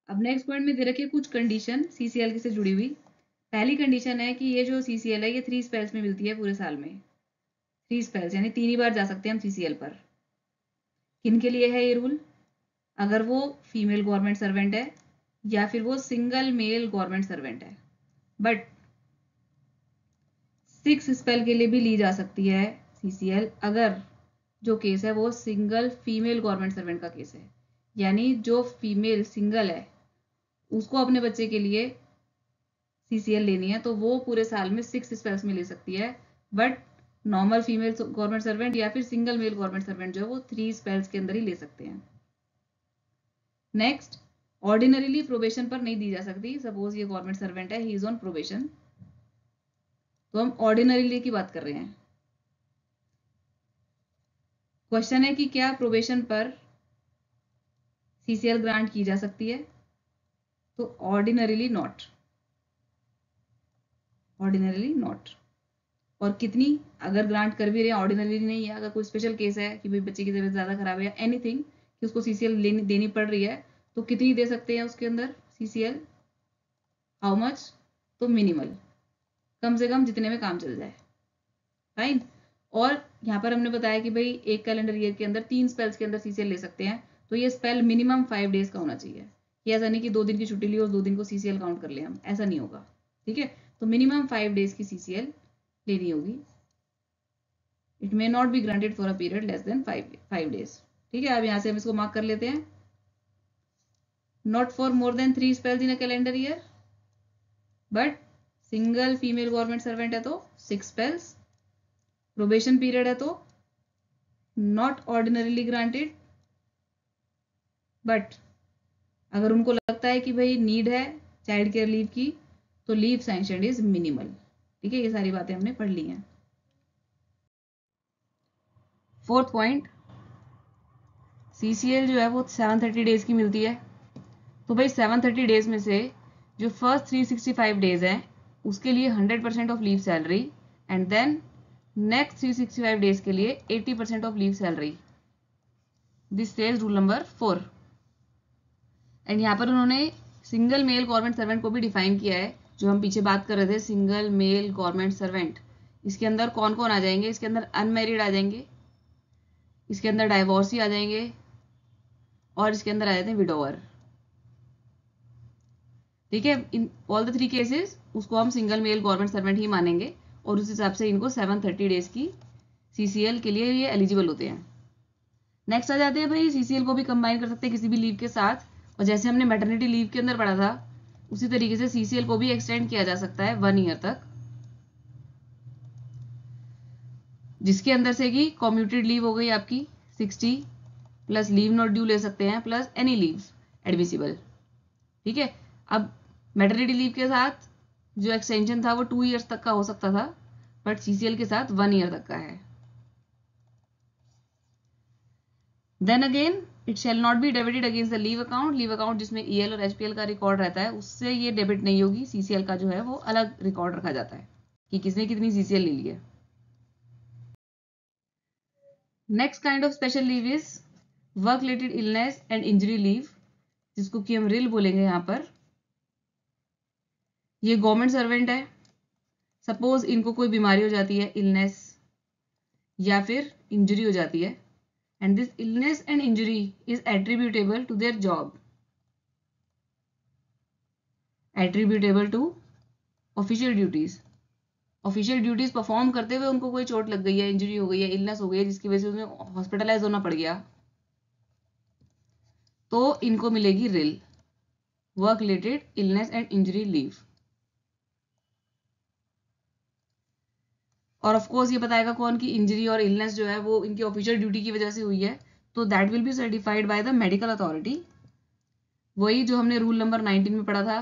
अब नेक्स्ट पॉइंट में दे रखी है कुछ कंडीशन CCL से जुड़ी हुई। पहली कंडीशन है कि ये जो CCL है ये 3 स्पेल्स में मिलती है पूरे साल में, 3 स्पेल्स, यानी 3 ही बार जा सकते हैं हम CCL पर। किन के लिए है ये रूल, अगर वो फीमेल गवर्नमेंट सर्वेंट है या फिर वो सिंगल मेल गवर्नमेंट सर्वेंट है। बट 6 स्पेल के लिए भी ली जा सकती है CCL अगर जो केस है वो सिंगल फीमेल गवर्नमेंट सर्वेंट का केस है, यानी जो फीमेल सिंगल है उसको अपने बच्चे के लिए CCL लेनी है तो वो पूरे साल में 6 स्पेल्स में ले सकती है। But normal female government servant या फिर सिंगल मेल गवर्नमेंट सर्वेंट जो है वो 3 स्पेल्स के अंदर ही ले सकते हैं। नेक्स्ट, ऑर्डिनरीली प्रोबेशन पर नहीं दी जा सकती। सपोज ये गवर्नमेंट सर्वेंट है, ही इज ऑन प्रोबेशन, तो हम ऑर्डिनरीली की बात कर रहे हैं। क्वेश्चन है कि क्या प्रोबेशन पर CCL ग्रांट की जा सकती है, तो ऑर्डिनरीली नॉट, ऑर्डिनरीली नॉट। और कितनी, अगर ग्रांट कर भी रहे हैं ऑर्डिनरी नहीं है, अगर कोई स्पेशल केस है कि भाई बच्चे की तबीयत ज्यादा खराब है या एनीथिंग कि उसको CCL देनी पड़ रही है, तो कितनी दे सकते हैं उसके अंदर CCL, हाउ मच, तो मिनिमल, कम से कम जितने में काम चल जाए। फाइन। और यहाँ पर हमने बताया कि भाई एक कैलेंडर ईयर के अंदर 3 स्पेल्स के अंदर CCL ले सकते हैं, तो ये स्पेल मिनिमम 5 डेज का होना चाहिए, कि ऐसा नहीं कि 2 दिन की छुट्टी ली और 2 दिन को CCL काउंट कर ले हम, ऐसा नहीं होगा। ठीक है, तो मिनिमम 5 डेज की CCL लेनी होगी। It may not be granted for a period less than 5 days. ठीक है, अब यहाँ से हम इसको मार्क कर लेते हैं, not for more than 3 spells in a calendar year, but single female government servant है तो 6 स्पेल्स, प्रोबेशन पीरियड है तो नॉट ऑर्डिनरीली ग्रांटेड, बट अगर उनको लगता है कि भाई नीड है चाइल्ड केयर लीव की तो लीव सैंक्शनड इज मिनिमल। ठीक है, ये सारी बातें हमने पढ़ ली हैं। फोर्थ पॉइंट, CCL जो है वो 730 डेज की मिलती है, तो भाई 730 डेज में से जो फर्स्ट 365 डेज है उसके लिए 100% of leave salary, and then next 365 days के लिए 80% of leave salary. This says rule number 4। एंड यहाँ पर उन्होंने सिंगल मेल गवर्नमेंट सर्वेंट को भी डिफाइन किया है, जो हम पीछे बात कर रहे थे सिंगल मेल गवर्नमेंट सर्वेंट। इसके अंदर कौन कौन आ जाएंगे, इसके अंदर अनमैरिड आ जाएंगे, इसके अंदर डाइवोर्सी आ जाएंगे, और इसके अंदर आ जाते हैं विडोवर। ठीक है, इन ऑल द 3 केसेस उसको हम सिंगल मेल गवर्नमेंट सर्वेंट ही मानेंगे, और उस हिसाब से इनको 730 डेज की CCL के लिए ये एलिजिबल होते हैं। नेक्स्ट आ जाते हैं भाई, CCL को भी कंबाइन कर सकते हैं किसी भी लीव के साथ, और जैसे हमने मैटरनिटी लीव के अंदर पढ़ा था उसी तरीके से CCL को भी एक्सटेंड किया जा सकता है 1 ईयर तक, जिसके अंदर से कि कम्यूटेड लीव हो गई आपकी 60 प्लस लीव नॉट ड्यू ले सकते हैं प्लस एनी लीव एडमिसिबल। ठीक है, अब मैटरनिटी लीव के साथ जो एक्सटेंशन था वो 2 ईयर्स तक का हो सकता था, बट CCL के साथ 1 ईयर तक का है। Then again it shall not be debited against the leave account. Leave account जिसमें EL और HPL का रिकॉर्ड रहता है उससे ये डेबिट नहीं होगी, CCL का जो है वो अलग रिकॉर्ड रखा जाता है कि किसने कितनी CCL ले ली है। Next kind of special leave is work related illness and injury leave, जिसको कि हम रिल बोलेंगे यहाँ पर। ये गवर्नमेंट सर्वेंट है, सपोज इनको कोई बीमारी हो जाती है, इलनेस या फिर इंजरी हो जाती है, and this illness and injury is attributable to their job, attributable to official duties. Official duties perform करते हुए उनको कोई चोट लग गई है, इंजरी हो गई है, इलनेस हो गई है, जिसकी वजह से उन्हें हॉस्पिटलाइज होना पड़ गया, तो इनको मिलेगी रिल, work related illness and injury leave. और ऑफ कोर्स ये बताएगा कौन की इंजरी और इलनेस जो है वो इनकी ऑफिशियल ड्यूटी की वजह से हुई है, तो that will be certified by the medical authority. वही जो हमने रूल नंबर 19 में पढ़ा था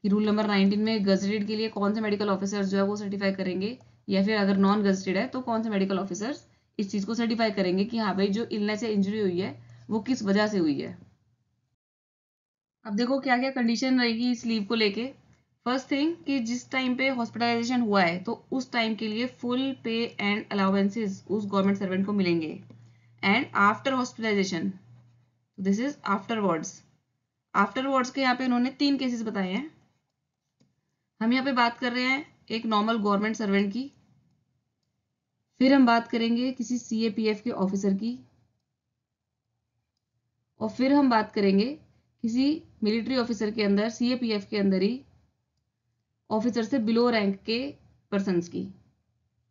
कि रूल नंबर 19 में गजेटेड के लिए कौन से मेडिकल ऑफिसर्स जो है वो सर्टिफाई करेंगे, या फिर अगर नॉन गजेटेड है तो कौन से मेडिकल ऑफिसर्स इस चीज को सर्टिफाई करेंगे कि हाँ भाई जो इलनेस या इंजरी हुई है वो किस वजह से हुई है। अब देखो क्या क्या कंडीशन रहेगी इस लीव को लेके। फर्स्ट थिंग कि जिस टाइम पे हॉस्पिटलाइजेशन हुआ है तो उस टाइम के लिए फुल पे एंड अलाउंसेस उस गवर्नमेंट सर्वेंट को मिलेंगे, and after hospitalization, this is afterwards. Afterwards के यहाँ पे उन्होंने 3 केसेस बताए हैं। हम यहाँ पे बात कर रहे हैं एक नॉर्मल गवर्नमेंट सर्वेंट की, फिर हम बात करेंगे किसी CAPF के ऑफिसर की, और फिर हम बात करेंगे किसी मिलिट्री ऑफिसर के अंदर, CAPF के अंदर ही ऑफिसर से बिलो रैंक के पर्सन्स की।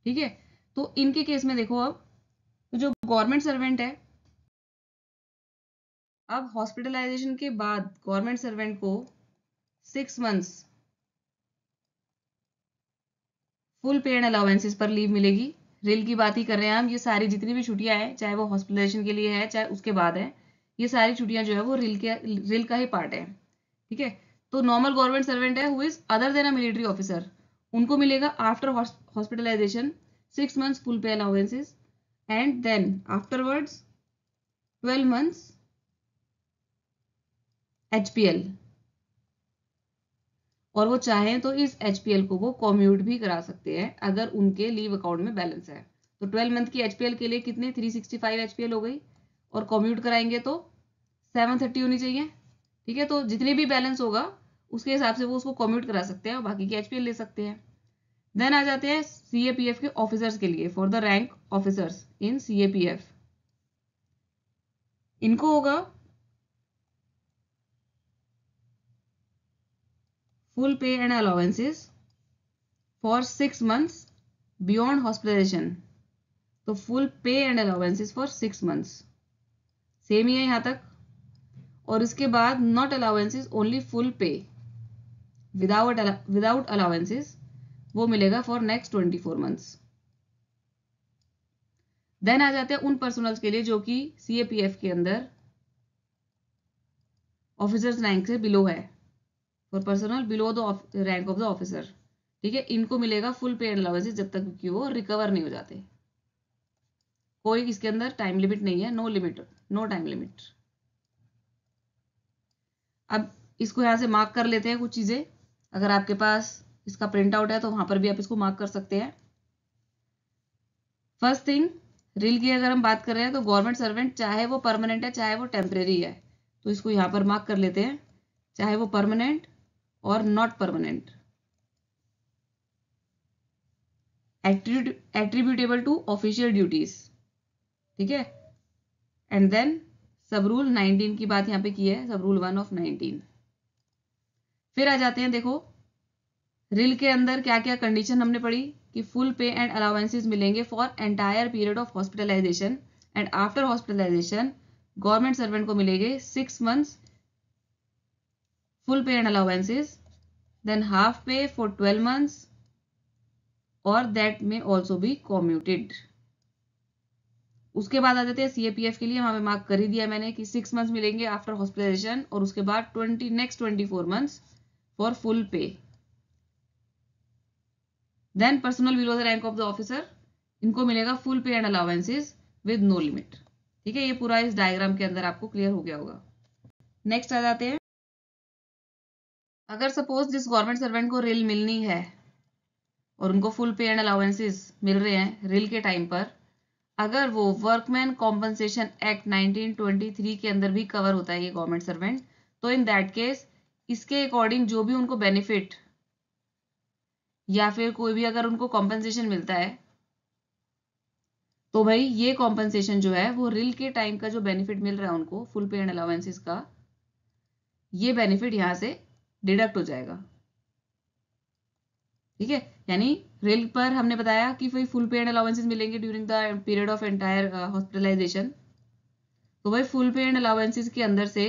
ठीक है, तो इनके केस में देखो, अब तो जो गवर्नमेंट सर्वेंट है, अब हॉस्पिटलाइजेशन के बाद गवर्नमेंट सर्वेंट को 6 months full pay and allowances पर लीव मिलेगी। रिल की बात ही कर रहे हैं हम, ये सारी जितनी भी छुट्टियां हैं, चाहे वो हॉस्पिटलाइजेशन के लिए है चाहे उसके बाद है, ये सारी छुट्टियां जो है वो रिल का ही पार्ट है। ठीक है, तो नॉर्मल गवर्नमेंट सर्वेंट है who is other than a military officer, उनको मिलेगा after hospitalization 6 months full pay allowances, and then afterwards 12 months HPL, और वो चाहें तो इस HPL को वो कॉम्यूट भी करा सकते हैं अगर उनके लीव अकाउंट में बैलेंस है। तो 12 मंथ की HPL के लिए कितने 365 HPL हो गई, और कॉम्यूट कराएंगे तो 730 होनी चाहिए। ठीक है, तो जितनी भी बैलेंस होगा उसके हिसाब से वो उसको कॉम्यूट करा सकते हैं और बाकी की HPL ले सकते हैं। देन आ जाते हैं CAPF के ऑफिसर्स के लिए, for the rank officers in CAPF, इनको होगा full pay and allowances for 6 months beyond hospitalization, तो full pay and allowances for 6 months same ही है यहाँ तक। और इसके बाद not allowances only full pay without allowances वो मिलेगा for next 24 months। देन आ जाते हैं उन पर्सनल्स के लिए जो कि CAPF के अंदर ऑफिसर्स रैंक से बिलो है, for personal below the rank of the officer. ठीक है, इनको मिलेगा फुल पे एंड अलाउंसेस जब तक कि वो रिकवर नहीं हो जाते। कोई इसके अंदर टाइम लिमिट नहीं है, no limit, no time limit. अब इसको यहां से मार्क कर लेते हैं कुछ चीजें, अगर आपके पास इसका प्रिंट आउट है तो वहां पर भी आप इसको मार्क कर सकते हैं। फर्स्ट थिंग, रिल की अगर हम बात कर रहे हैं तो गवर्नमेंट सर्वेंट चाहे वो परमानेंट है चाहे वो टेम्परेरी है, तो इसको यहां पर मार्क कर लेते हैं, चाहे वो परमानेंट और not permanent, attributable to official duties. ठीक है, एंड देन सब रूल 19 की बात यहाँ पे की है, सब रूल 1 ऑफ 19। फिर आ जाते हैं, देखो रिल के अंदर क्या क्या कंडीशन हमने पढ़ी कि फुल पे एंड अलाउंसेस मिलेंगे for entire period of hospitalization, and after hospitalization government servant को मिलेंगे 6 months full pay and allowances, then half pay for 12 months, और दैट में ऑल्सो बी कॉम्यूटेड। उसके बाद आ जाते हैं CAPF के लिए, वहां पे मार्क कर ही दिया मैंने कि 6 मंथ्स मिलेंगे आफ्टर हॉस्पिटलाइजेशन, और उसके बाद next 24 months for full pay. Then personnel below the rank of the officer, इनको मिलेगा full pay and allowances with no limit. ठीक है, ये पूरा इस डायग्राम के अंदर आपको क्लियर हो गया होगा। नेक्स्ट आ जाते हैं, अगर सपोज जिस गवर्नमेंट सर्वेंट को रिल मिलनी है और उनको फुल पे एंड अलाउंसेस मिल रहे हैं रिल के टाइम पर, अगर वो वर्कमैन कॉम्पनसेशन एक्ट 1923 के अंदर भी कवर होता है ये गवर्नमेंट सर्वेंट, तो इन दैट केस इसके अकॉर्डिंग जो भी उनको बेनिफिट या फिर कोई भी अगर उनको कॉम्पनसेशन मिलता है तो भाई ये कॉम्पनसेशन जो है वो रिल के टाइम का जो बेनिफिट मिल रहा है उनको फुल पे एंड अलाउंसेस का, ये बेनिफिट यहाँ से डिडक्ट हो जाएगा। ठीक है, यानी रिल पर हमने बताया कि भाई फुल पे एंड अलाउंसेस मिलेंगे during the period of entire hospitalization. तो भाई फुल पे एंड अलाउंसेस के अंदर से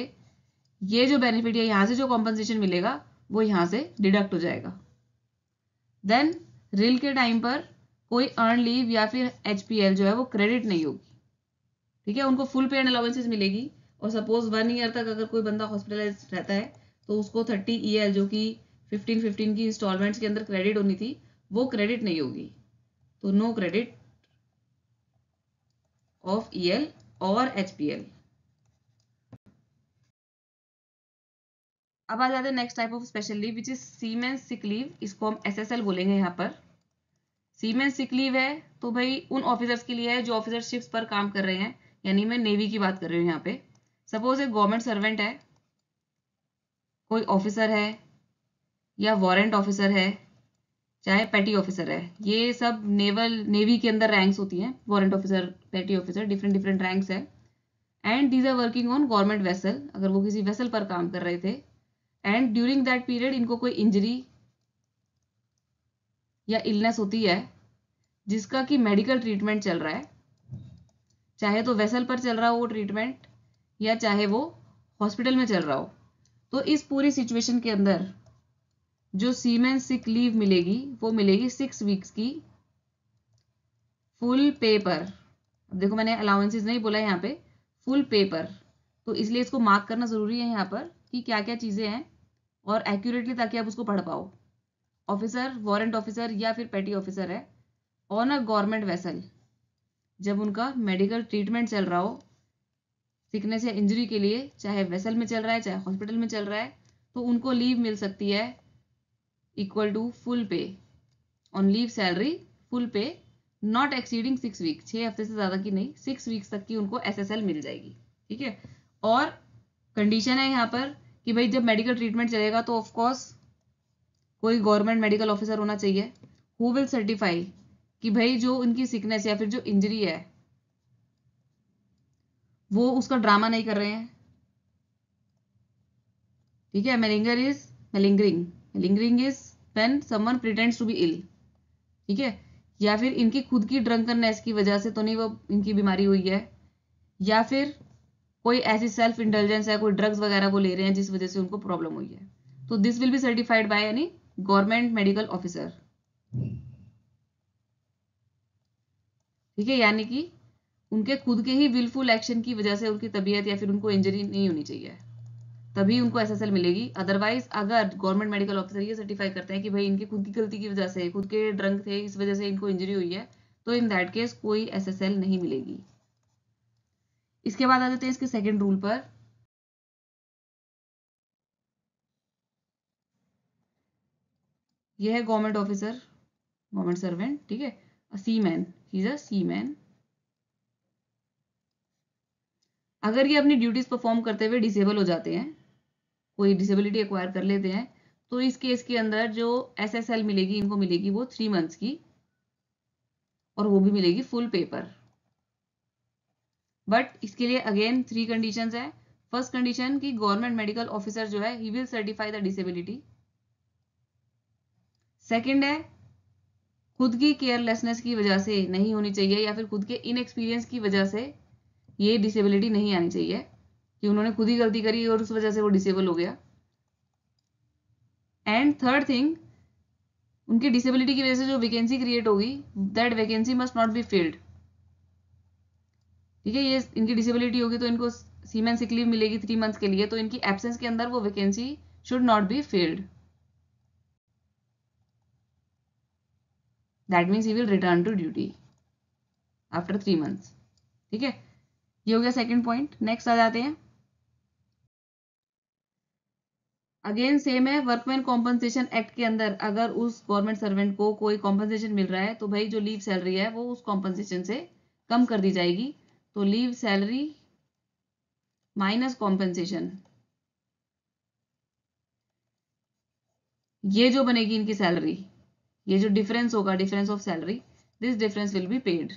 ये जो बेनिफिट है यहाँ से जो कॉम्पनसेशन मिलेगा वो यहाँ से डिडक्ट हो जाएगा। देन रिल के टाइम पर कोई अर्न लीव या फिर एचपीएल जो है वो क्रेडिट नहीं होगी। ठीक है, उनको फुल पे एंड अलाउंसेस मिलेगी और सपोज 1 ईयर तक अगर कोई बंदा हॉस्पिटलाइज रहता है तो उसको 30 EL जो कि 15 की इंस्टॉलमेंट्स के अंदर क्रेडिट होनी थी वो क्रेडिट नहीं होगी। तो नो क्रेडिट ऑफ EL और HPL। अब आ जाते हैं next type of special leave which is siemens sick leave. इसको हम SSL बोलेंगे यहाँ पर। सीमेंस सिक लीव है तो भाई उन ऑफिसर्स के लिए है जो ऑफिसर शिप्स पर काम कर रहे हैं, यानी मैं नेवी की बात कर रही हूँ यहाँ पे। सपोज एक गवर्नमेंट सर्वेंट है, कोई ऑफिसर है या वारंट ऑफिसर है, चाहे पेटी ऑफिसर है, ये सब नेवी के अंदर रैंक्स होती हैं। Warrant officer, petty officer, different different ranks है। And these are working on government vessel, अगर वो किसी वेसल पर काम कर रहे थे एंड ड्यूरिंग दैट पीरियड इनको कोई इंजरी या इलनेस होती है जिसका कि मेडिकल ट्रीटमेंट चल रहा है, चाहे तो वेसल पर चल रहा हो वो ट्रीटमेंट या चाहे वो हॉस्पिटल में चल रहा हो, तो इस पूरी सिचुएशन के अंदर जो सीमेन सिक लीव मिलेगी वो मिलेगी 6 वीक्स की फुल पे पर। अब देखो मैंने अलाउंसेस नहीं बोला यहाँ पे, फुल पे पर, तो इसलिए इसको मार्क करना जरूरी है यहाँ पर कि क्या क्या चीजें हैं और एक्यूरेटली, ताकि आप उसको पढ़ पाओ। ऑफिसर, वारंट ऑफिसर या फिर पेटी ऑफिसर है ऑन अ गवर्नमेंट वेसल, जब उनका मेडिकल ट्रीटमेंट चल रहा हो सिकनेस या इंजरी के लिए, चाहे वेसल में चल रहा है चाहे हॉस्पिटल में चल रहा है, तो उनको लीव मिल सकती है इक्वल टू फुल पे ऑन लीव सैलरी फुल पे नॉट एक्सीडिंग 6 वीक, 6 हफ्ते से ज्यादा की नहीं, 6 वीक्स तक की उनको SSL मिल जाएगी। ठीक है, और कंडीशन है यहाँ पर कि भाई जब मेडिकल ट्रीटमेंट चलेगा तो ऑफकोर्स कोई गवर्नमेंट मेडिकल ऑफिसर होना चाहिए हु विल सर्टिफाई कि भाई जो उनकी सिकनेस या फिर जो इंजरी है वो उसका ड्रामा नहीं कर रहे हैं। ठीक है, malingering is when someone pretends to be ill. ठीक है, या फिर इनकी खुद की ड्रंकननेस की वजह से तो नहीं वो इनकी बीमारी हुई है, या फिर कोई ऐसी सेल्फ इंटेलिजेंस है, कोई ड्रग्स वगैरह वो ले रहे हैं जिस वजह से उनको प्रॉब्लम हुई है, तो this will be certified by any government medical officer. ठीक है, यानी कि उनके खुद के ही विलफुल एक्शन की वजह से उनकी तबीयत या फिर उनको इंजरी नहीं होनी चाहिए, तभी उनको SSL मिलेगी। अदरवाइज अगर गवर्नमेंट मेडिकल ऑफिसर ये सर्टिफाई करते हैं कि भाई इनकी खुद की गलती की वजह से, खुद के ड्रंक थे इस वजह से इनको इंजरी हुई है, तो इन दैट केस कोई SSL नहीं मिलेगी। इसके बाद आ जाते हैं इसके सेकेंड रूल पर। यह है गवर्नमेंट ऑफिसर, गवर्नमेंट सर्वेंट। ठीक है, seaman, he is a seaman. अगर ये अपनी ड्यूटीज परफॉर्म करते हुए डिसेबल हो जाते हैं, कोई डिसेबिलिटी एक्वायर कर लेते हैं, तो इस केस के अंदर जो SSL मिलेगी इनको मिलेगी वो 3 मंथ्स की, और वो भी मिलेगी फुल पेपर। बट इसके लिए अगेन 3 कंडीशंस है। फर्स्ट कंडीशन कि गवर्नमेंट मेडिकल ऑफिसर जो है he will certify the disability. Second है खुद की केयरलेसनेस की वजह से नहीं होनी चाहिए या फिर खुद के इनएक्सपीरियंस की वजह से ये डिसेबिलिटी नहीं आनी चाहिए कि उन्होंने खुद ही गलती करी और उस वजह से वो डिसेबल हो गया। एंड थर्ड थिंग, उनकी डिसेबिलिटी की वजह से जो वैकेंसी क्रिएट होगी that vacancy must not be field. ठीक है, ये इनकी डिसेबिलिटी होगी तो इनको सीमेन सिक लीव मिलेगी 3 मंथ्स के लिए, तो इनकी एब्सेंस के अंदर वो vacancy should not be filled. That means he will return to duty after 3 months. ठीक है, ये हो गया सेकंड पॉइंट। नेक्स्ट आ जाते हैं, अगेन सेम है, वर्कमैन कॉम्पनसेशन एक्ट के अंदर अगर उस गवर्नमेंट सर्वेंट को कोई कॉम्पनसेशन मिल रहा है तो भाई जो लीव सैलरी है वो उस कॉम्पनसेशन से कम कर दी जाएगी। तो लीव सैलरी माइनस कॉम्पनसेशन, ये जो बनेगी इनकी सैलरी, ये जो डिफरेंस होगा, difference of salary, this difference will be paid.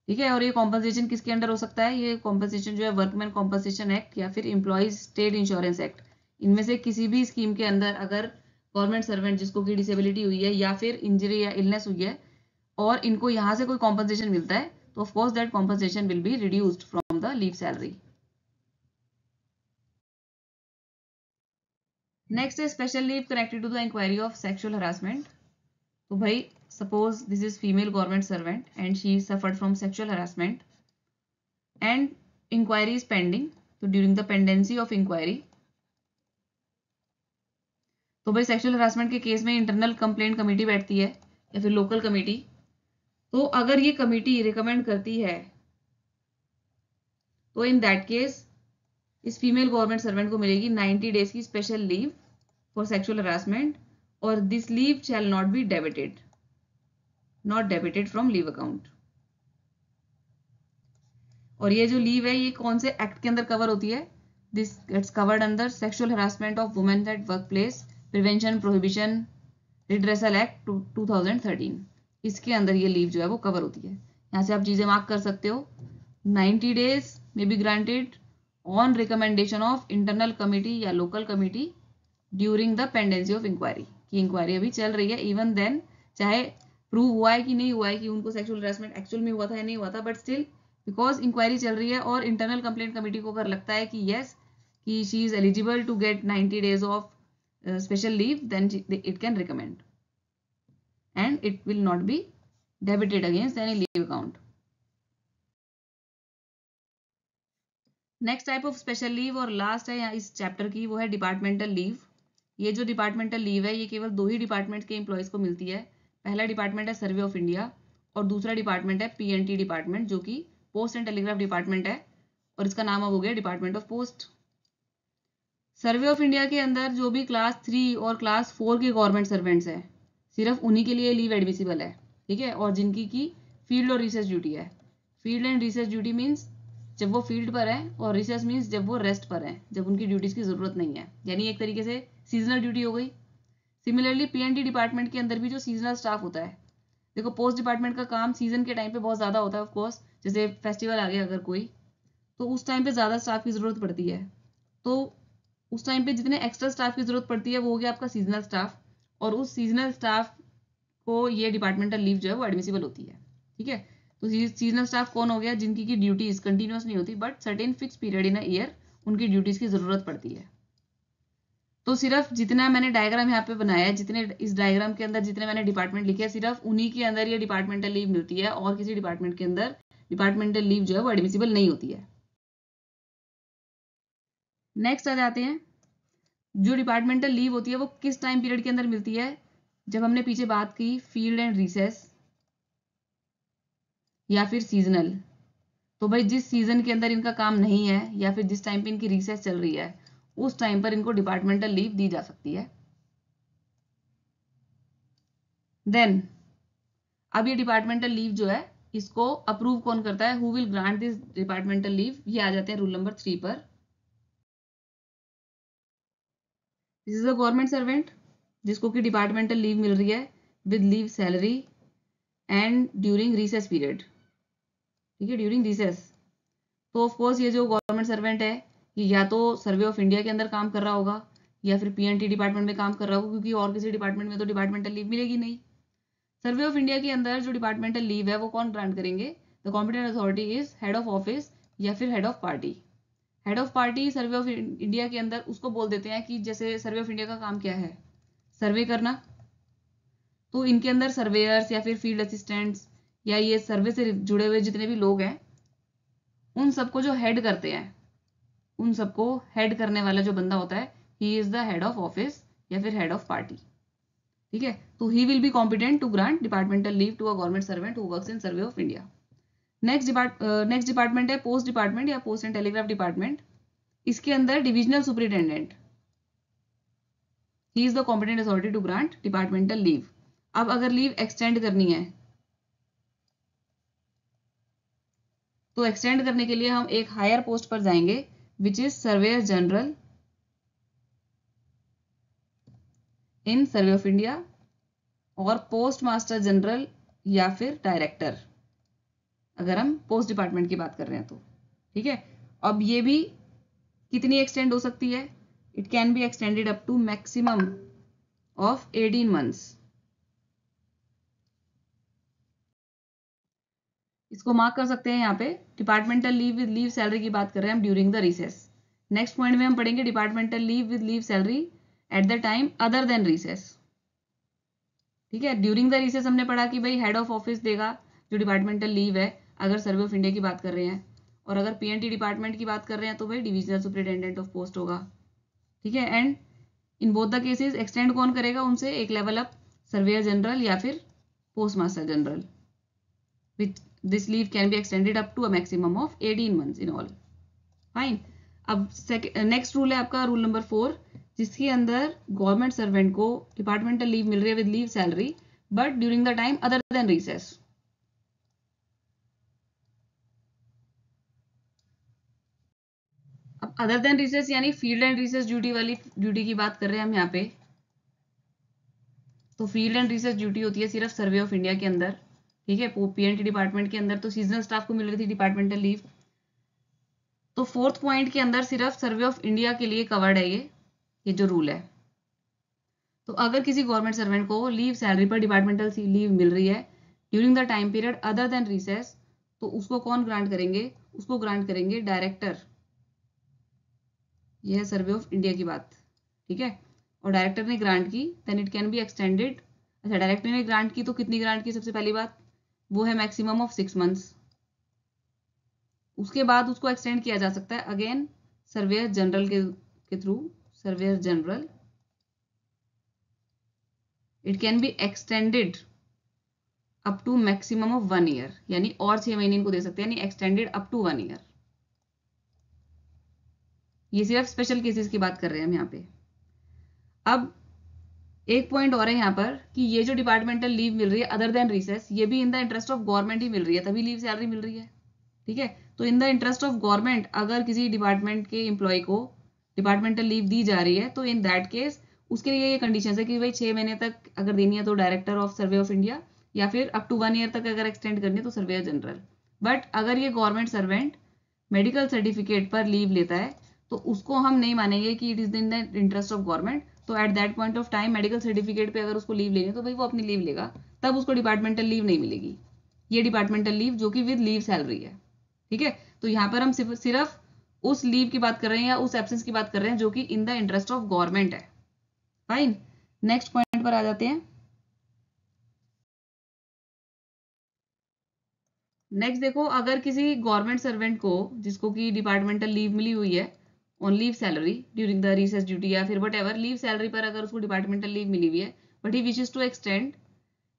ठीक है, और ये कॉम्पनसेशन किसके अंडर हो सकता है? ये कॉम्पनसेशन जो है वर्कमैन कॉम्पनसेशन एक्ट या फिर एम्प्लॉयज स्टेट इंश्योरेंस एक्ट, इनमें से किसी भी स्कीम के अंदर अगर गवर्नमेंट सर्वेंट जिसको की डिसेबिलिटी हुई है या फिर इंजरी या इलनेस हुई है और इनको यहाँ से कोई कॉम्पनसेशन मिलता है तो of course that compensation will be reduced from the leave salary. Next है special leave connected to the inquiry of sexual harassment. तो भाई suppose this is female government servant and she suffered from sexual harassment and inquiry is pending. तो during the pendency of inquiry, तो भाई sexual harassment के case में internal complaint committee बैठती है या फिर लोकल कमेटी। तो अगर ये कमेटी रिकमेंड करती है तो इन दैट केस इस फीमेल गवर्नमेंट सर्वेंट को मिलेगी 90 डेज की special leave for sexual harassment और this leave shall not be debited, not debited from leave account. और ये जो लीव है ये कौन से एक्ट के अंदर कवर होती है? This gets covered under sexual harassment of women at work place prevention prohibition redressal act 2013। इसके अंदर ये लीव जो है वो कवर होती है। यहाँ से आप चीजें मार्क कर सकते हो। 90 days may be granted on recommendation of internal committee या local committee during the pendency of inquiry, की इंक्वायरी अभी चल रही है। इवन देन चाहे प्रूव हुआ है कि नहीं हुआ है कि उनको सेक्सुअल हरासमेंट एक्चुअल में हुआ था या नहीं हुआ था, बट स्टिल बिकॉज इंक्वायरी चल रही है और इंटरनल कंप्लेंट कमेटी को अगर लगता है कि यस कि she is eligible to get 90 days of special leave, then it can recommend and it will not be debited against any leave account. Next type of special leave और last है यहाँ इस चैप्टर की, वो है departmental leave. ये जो departmental leave है ये केवल 2 ही डिपार्टमेंट के एम्प्लॉयज को मिलती है। पहला डिपार्टमेंट है सर्वे ऑफ इंडिया और दूसरा डिपार्टमेंट है पीएनटी डिपार्टमेंट जो कि पोस्ट एंड टेलीग्राफ डिपार्टमेंट है और इसका नाम अब हो गया department of post. Survey of India के अंदर जो भी क्लास 3 और क्लास 4 के गवर्नमेंट सर्वेंट्स हैं सिर्फ उन्हीं के लिए लीव एडमिसिबल है। ठीक है, और जिनकी की फील्ड और रिसर्च ड्यूटी है। Field and research duty means जब वो फील्ड पर है और रिसर्च मीन्स जब वो रेस्ट पर है, जब उनकी ड्यूटीज की जरूरत नहीं है, यानी एक तरीके से सीजनल ड्यूटी हो गई। सिमिलरली पीएनटी डिपार्टमेंट के अंदर भी जो सीजनल स्टाफ होता है, देखो पोस्ट डिपार्टमेंट का काम सीजन के टाइम पे बहुत ज्यादा होता है ऑफकोर्स, जैसे फेस्टिवल आ गया अगर कोई, तो उस टाइम पे ज्यादा स्टाफ की जरूरत पड़ती है। तो उस टाइम पे जितने एक्स्ट्रा स्टाफ की जरूरत पड़ती है वो हो गया आपका सीजनल स्टाफ, और उस सीजनल स्टाफ को ये डिपार्टमेंटल लीव जो है वो एडमिसिबल होती है। ठीक है, तो सीजनल स्टाफ कौन हो गया? जिनकी की ड्यूटीज कंटिन्यूस नहीं होती but certain fix period in a year उनकी ड्यूटीज की जरूरत पड़ती है। तो सिर्फ जितना मैंने डायग्राम यहाँ पे बनाया है, जितने इस डायग्राम के अंदर जितने मैंने डिपार्टमेंट लिखे हैं, सिर्फ उन्हीं के अंदर ये डिपार्टमेंटल लीव मिलती है और किसी डिपार्टमेंट के अंदर डिपार्टमेंटल लीव जो है वो एडमिसिबल नहीं होती है। नेक्स्ट आ जाते हैं, जो डिपार्टमेंटल लीव होती है वो किस टाइम पीरियड के अंदर मिलती है? जब हमने पीछे बात की फील्ड एंड रिसेस या फिर सीजनल, तो भाई जिस सीजन के अंदर इनका काम नहीं है या फिर जिस टाइम पे इनकी रिसेस चल रही है उस टाइम पर इनको डिपार्टमेंटल लीव दी जा सकती है। देन अब ये डिपार्टमेंटल लीव जो है इसको अप्रूव कौन करता है? Who will grant this departmental leave? ये आ जाते हैं रूल नंबर 3 पर। This is a government servant जिसको कि डिपार्टमेंटल लीव मिल रही है with leave salary and during recess period. ठीक है, ड्यूरिंग रिसेस। तो ऑफ कोर्स ये जो गवर्नमेंट सर्वेंट है ये या तो सर्वे ऑफ इंडिया के अंदर काम कर रहा होगा या फिर पीएनटी डिपार्टमेंट में काम कर रहा होगा, क्योंकि और किसी डिपार्टमेंट में तो डिपार्टमेंटल लीव मिलेगी नहीं। सर्वे ऑफ इंडिया के अंदर जो डिपार्टमेंटल लीव है वो कौन ग्रांट करेंगे? The competent authority is head of office या फिर head of party. Head of party survey of India के अंदर उसको बोल देते हैं कि जैसे सर्वे ऑफ इंडिया का काम क्या है? सर्वे करना। तो इनके अंदर सर्वेयर्स या फिर फील्ड असिस्टेंट्स या ये सर्वे से जुड़े हुए जितने भी लोग हैं उन सबको जो हेड करते हैं, उन सबको हेड करने वाला जो बंदा होता है he is the head of office या फिर हेड ऑफ पार्टी। ठीक है, तो he will be competent to grant departmental leave to a government servant who works in survey of India. Next department है पोस्ट डिपार्टमेंट या post and telegraph department. इसके अंदर divisional superintendent he is the competent authority to grant departmental leave. अब अगर leave extend करनी है तो extend करने के लिए हम एक हायर पोस्ट पर जाएंगे which is surveyor general in survey of India और पोस्ट मास्टर जनरल या फिर डायरेक्टर, अगर हम पोस्ट डिपार्टमेंट की बात कर रहे हैं तो। ठीक है, अब ये भी कितनी एक्सटेंड हो सकती है? It can be extended up to maximum of 18 months. इसको मार्क कर सकते हैं यहाँ पे। Departmental leave with leave salary की बात कर रहे हैं हम during the recess. Next point में हम पढ़ेंगे departmental leave with leave salary at the time other than recess. ठीक है, ड्यूरिंग द रिसेस हमने पढ़ा कि भाई हेड ऑफ ऑफिस देगा जो डिपार्टमेंटल लीव है अगर सर्वे ऑफ इंडिया की बात कर रहे हैं, और अगर पीएनटी डिपार्टमेंट की बात कर रहे हैं तो भाई डिविजनल सुपरिटेंडेंट ऑफ पोस्ट होगा। ठीक है, and in both the cases extend कौन करेगा उनसे? एक लेवल अप, सर्वेयर जनरल या फिर post master general. With this leave can be extended up to a maximum of 18 months in all. Fine. अब नेक्स्ट रूल है आपका रूल नंबर 4, जिसके अंदर गवर्नमेंट सर्वेंट को डिपार्टमेंटल लीव मिल रही है with leave salary but during the time other than recess. अब अदर देन रिसेस यानी फील्ड एंड रिसेस ड्यूटी वाली ड्यूटी की बात कर रहे हैं हम यहाँ पे। तो फील्ड एंड रिसर्च ड्यूटी होती है सिर्फ सर्वे ऑफ इंडिया के अंदर। ठीक है, पीएनटी डिपार्टमेंट के अंदर तो सीजनल स्टाफ को मिल रही थी डिपार्टमेंटल लीव। तो फोर्थ पॉइंट के अंदर सिर्फ सर्वे ऑफ इंडिया के लिए कवर्ड है ये जो रूल है। तो अगर किसी गवर्नमेंट सर्वेंट को लीव सैलरी पर डिपार्टमेंटल लीव मिल रही है during the time period other than recess, तो उसको कौन ग्रांट करेंगे? उसको ग्रांट करेंगे डायरेक्टर। यह है सर्वे ऑफ इंडिया की बात। ठीक है, और डायरेक्टर ने ग्रांट की then it can be extended. अच्छा, डायरेक्टर ने ग्रांट की तो कितनी ग्रांट की? सबसे पहली बात वो है मैक्सिमम ऑफ 6 मंथ्स। उसके बाद उसको एक्सटेंड किया जा सकता है अगेन सर्वेयर जनरल के थ्रू। Surveyor general it can be extended up to maximum of 1 year, यानी और 6 महीने इनको दे सकते हैं, यानी एक्सटेंडेड अप टू 1 ईयर। ये सिर्फ स्पेशल केसेस की बात कर रहे हैं हम यहाँ पे। अब एक पॉइंट और है यहाँ पर कि ये जो डिपार्टमेंटल लीव मिल रही है अदर देन रिसेस, ये भी in the interest of government ही मिल रही है, तभी लीव सैलरी मिल रही है। ठीक है, तो इन द इंटरेस्ट ऑफ गवर्नमेंट अगर किसी डिपार्टमेंट के एम्प्लॉय को डिपार्टमेंटल लीव दी जा रही है तो इन दैट केस उसके लिए ये कंडीशन है कि भाई 6 महीने तक अगर देनी है तो director of survey of India, या फिर अप टू 1 ईयर तक अगर एक्सटेंड करनी है तो सर्वेयर जनरल। बट अगर ये गवर्नमेंट सर्वेंट मेडिकल सर्टिफिकेट पर लीव लेता है तो उसको हम नहीं मानेंगे कि it is in the interest of government. तो at that point of time medical certificate पे अगर उसको लीव लेनी है तो भाई वो अपनी लीव लेगा, तब उसको डिपार्टमेंटल लीव नहीं मिलेगी। ये डिपार्टमेंटल लीव जो कि विद लीव सैलरी है। ठीक है, तो यहाँ पर हम सिर्फ उस लीव की बात कर रहे हैं या उस एब्सेंस की बात कर रहे हैं जो कि इन द इंटरेस्ट ऑफ गवर्नमेंट है। फाइन, नेक्स्ट पॉइंट पर आ जाते हैं। नेक्स्ट देखो, अगर किसी गवर्नमेंट सर्वेंट को जिसको कि डिपार्टमेंटल लीव मिली हुई है on leave salary during the recess duty या फिर वट एवर लीव सैलरी पर अगर उसको डिपार्टमेंटल लीव मिली हुई है but he wishes to extend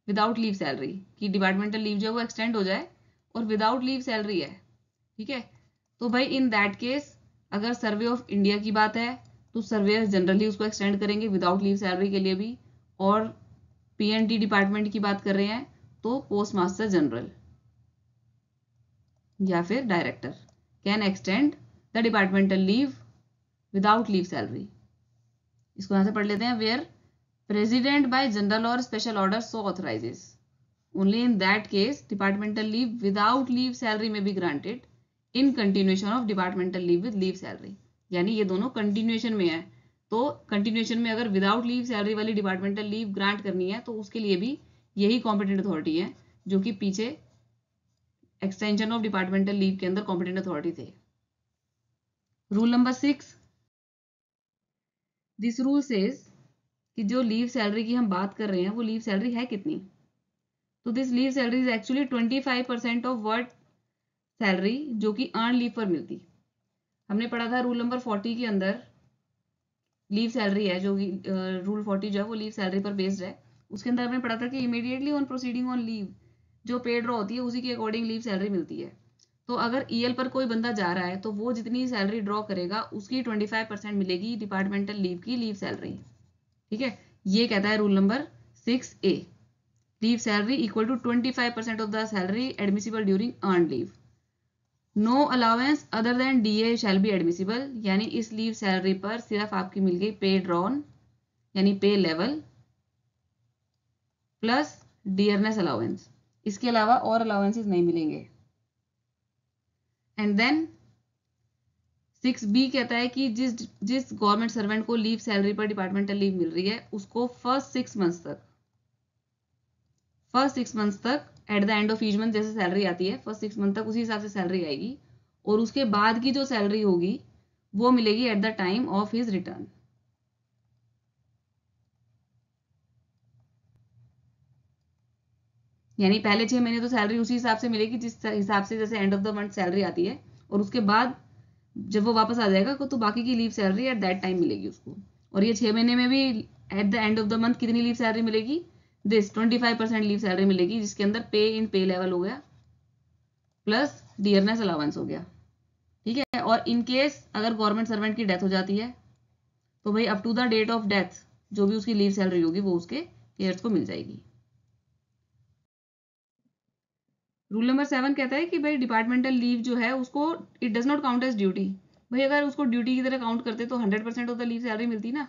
without leave salary, कि डिपार्टमेंटल लीव जो है वो एक्सटेंड हो जाए और विदाउट लीव सैलरी है। ठीक है, तो भाई इन दैट केस अगर सर्वे ऑफ इंडिया की बात है तो सर्वेयर जनरली उसको एक्सटेंड करेंगे विदाउट लीव सैलरी के लिए भी, और पीएनटी डिपार्टमेंट की बात कर रहे हैं तो पोस्ट मास्टर जनरल या फिर director can extend the departmental leave without leave salary. इसको यहां से पढ़ लेते हैं, वेयर प्रेसिडेंट बाय जनरल और special order so authorises, only in that case departmental leave without leave salary may be granted in continuation of departmental leave with leave salary. यानी ये दोनों कंटिन्यूएशन में है, तो कंटिन्यूएशन में अगर विदाउट लीव सैलरी वाली डिपार्टमेंटल लीव ग्रांट करनी है तो उसके लिए भी यही कॉम्पिटेंट अथॉरिटी है जो कि पीछे एक्सटेंशन ऑफ डिपार्टमेंटल लीव के अंदर कॉम्पिटेंट अथॉरिटी थे। Rule number 6, this rule says कि जो लीव सैलरी की हम बात कर रहे हैं वो लीव सैलरी है कितनी? तो this leave salary is actually 25% of work salary जो कि अर्न लीव पर मिलती। हमने पढ़ा था रूल नंबर 40 के अंदर लीव सैलरी है जो कि रूल 40 जो है वो लीव सैलरी पर बेस्ड है। उसके अंदर हमने पढ़ा था कि immediately on proceeding on leave जो पेड ड्रॉ होती है उसी के अकॉर्डिंग लीव सैलरी मिलती है। तो अगर ईएल पर कोई बंदा जा रहा है तो वो जितनी सैलरी ड्रॉ करेगा उसकी 25% मिलेगी डिपार्टमेंटल लीव की लीव सैलरी। ठीक है, ये कहता है rule number 6A, leave salary equal to 25% of the salary admissible during earn leave. No allowance other than DA shall be admissible, यानी इस लीव सैलरी पर सिर्फ आपकी मिल गई पे ड्रॉन यानी पे लेवल, प्लस डियरनेस अलाउंस, इसके अलावा और अलाउंसेस नहीं मिलेंगे। एंड देन 6B कहता है कि जिस गवर्नमेंट सर्वेंट को लीव सैलरी पर डिपार्टमेंटल लीव मिल रही है उसको फर्स्ट 6 मंथ्स तक at the end of each month जैसे सैलरी आती है, फर्स्ट 6 मंथ तक उसी हिसाब से सैलरी आएगी, और उसके बाद की जो सैलरी होगी वो मिलेगी eight the time of his return. यानी पहले 6 महीने तो सैलरी उसी हिसाब से मिलेगी जिस हिसाब से जैसे end of the month salary आती है, और उसके बाद जब वो वापस आ जाएगा तो बाकी की leave salary at that time मिलेगी उसको। और ये 6 महीने में भी at the end of the month कितनी लीव सैलरी मिलेगी, दिस 25% लीव सैलरी मिलेगी, जिसके अंदर पे इन पे लेवल हो गया प्लस डियरनेस अलाउंस हो गया। ठीक है, और इन केस अगर गवर्नमेंट सर्वेंट की डेथ हो जाती है तो भाई up to the date of death जो भी उसकी लीव सैलरी होगी वो उसके हेयर्स को मिल जाएगी। रूल नंबर 7 कहता है कि भाई डिपार्टमेंटल लीव जो है उसको it does not count as duty. भाई अगर उसको ड्यूटी की तरह काउंट करते तो 100% ऑफ द लीव सैलरी मिलती ना,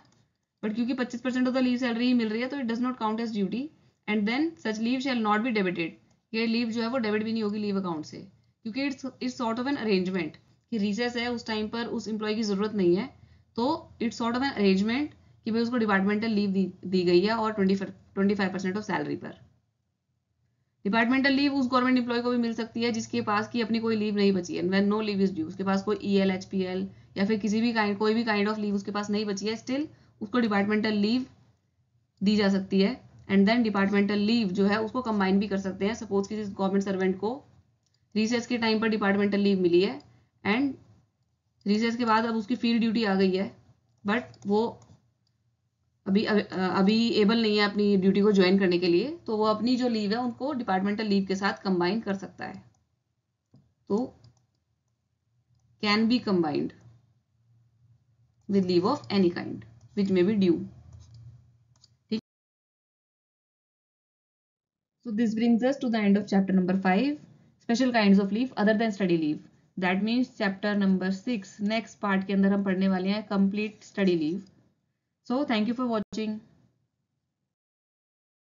बट क्योंकि 25% ऑफ द लीव सैलरी ही मिल रही है तो it does not count as duty, and then such leave shall not be debited. ये लीव जो है वो डेबिट भी नहीं होगी लीव अकाउंट से, क्योंकि it's sort of an arrangement कि रिसेस है उस टाइम पर उस एम्प्लॉय की जरूरत नहीं है, तो it's sort of an arrangement कि भाई उसको डिपार्टमेंटल लीव दी गई है और 25% ऑफ सैलरी पर। डिपार्टमेंटल लीव उस गवर्नमेंट एम्प्लॉय को भी मिल सकती है जिसके पास की अपनी कोई लीव नहीं बची है, when no leave is due, उसके पास कोई EL HPL या फिर किसी भी कोई भी काइंड ऑफ लीव उसके पास नहीं बची है, स्टिल उसको डिपार्टमेंटल लीव दी जा सकती है। एंड देन डिपार्टमेंटल लीव जो है उसको कंबाइन भी कर सकते हैं। सपोज किसी गवर्नमेंट सर्वेंट को रिसेस के टाइम पर डिपार्टमेंटल लीव मिली है एंड रिसेस के बाद अब उसकी फील्ड ड्यूटी आ गई है, बट वो अभी एबल नहीं है अपनी ड्यूटी को ज्वाइन करने के लिए, तो वो अपनी जो लीव है उनको डिपार्टमेंटल लीव के साथ कंबाइन कर सकता है, तो can be combined with leave of any kind which may be due. ठीक, so this brings us to the end of chapter number 5, special kinds of leave other than study leave. That means chapter number 6 next part के अंदर हम पढ़ने वाले हैं complete study leave. So thank you for watching.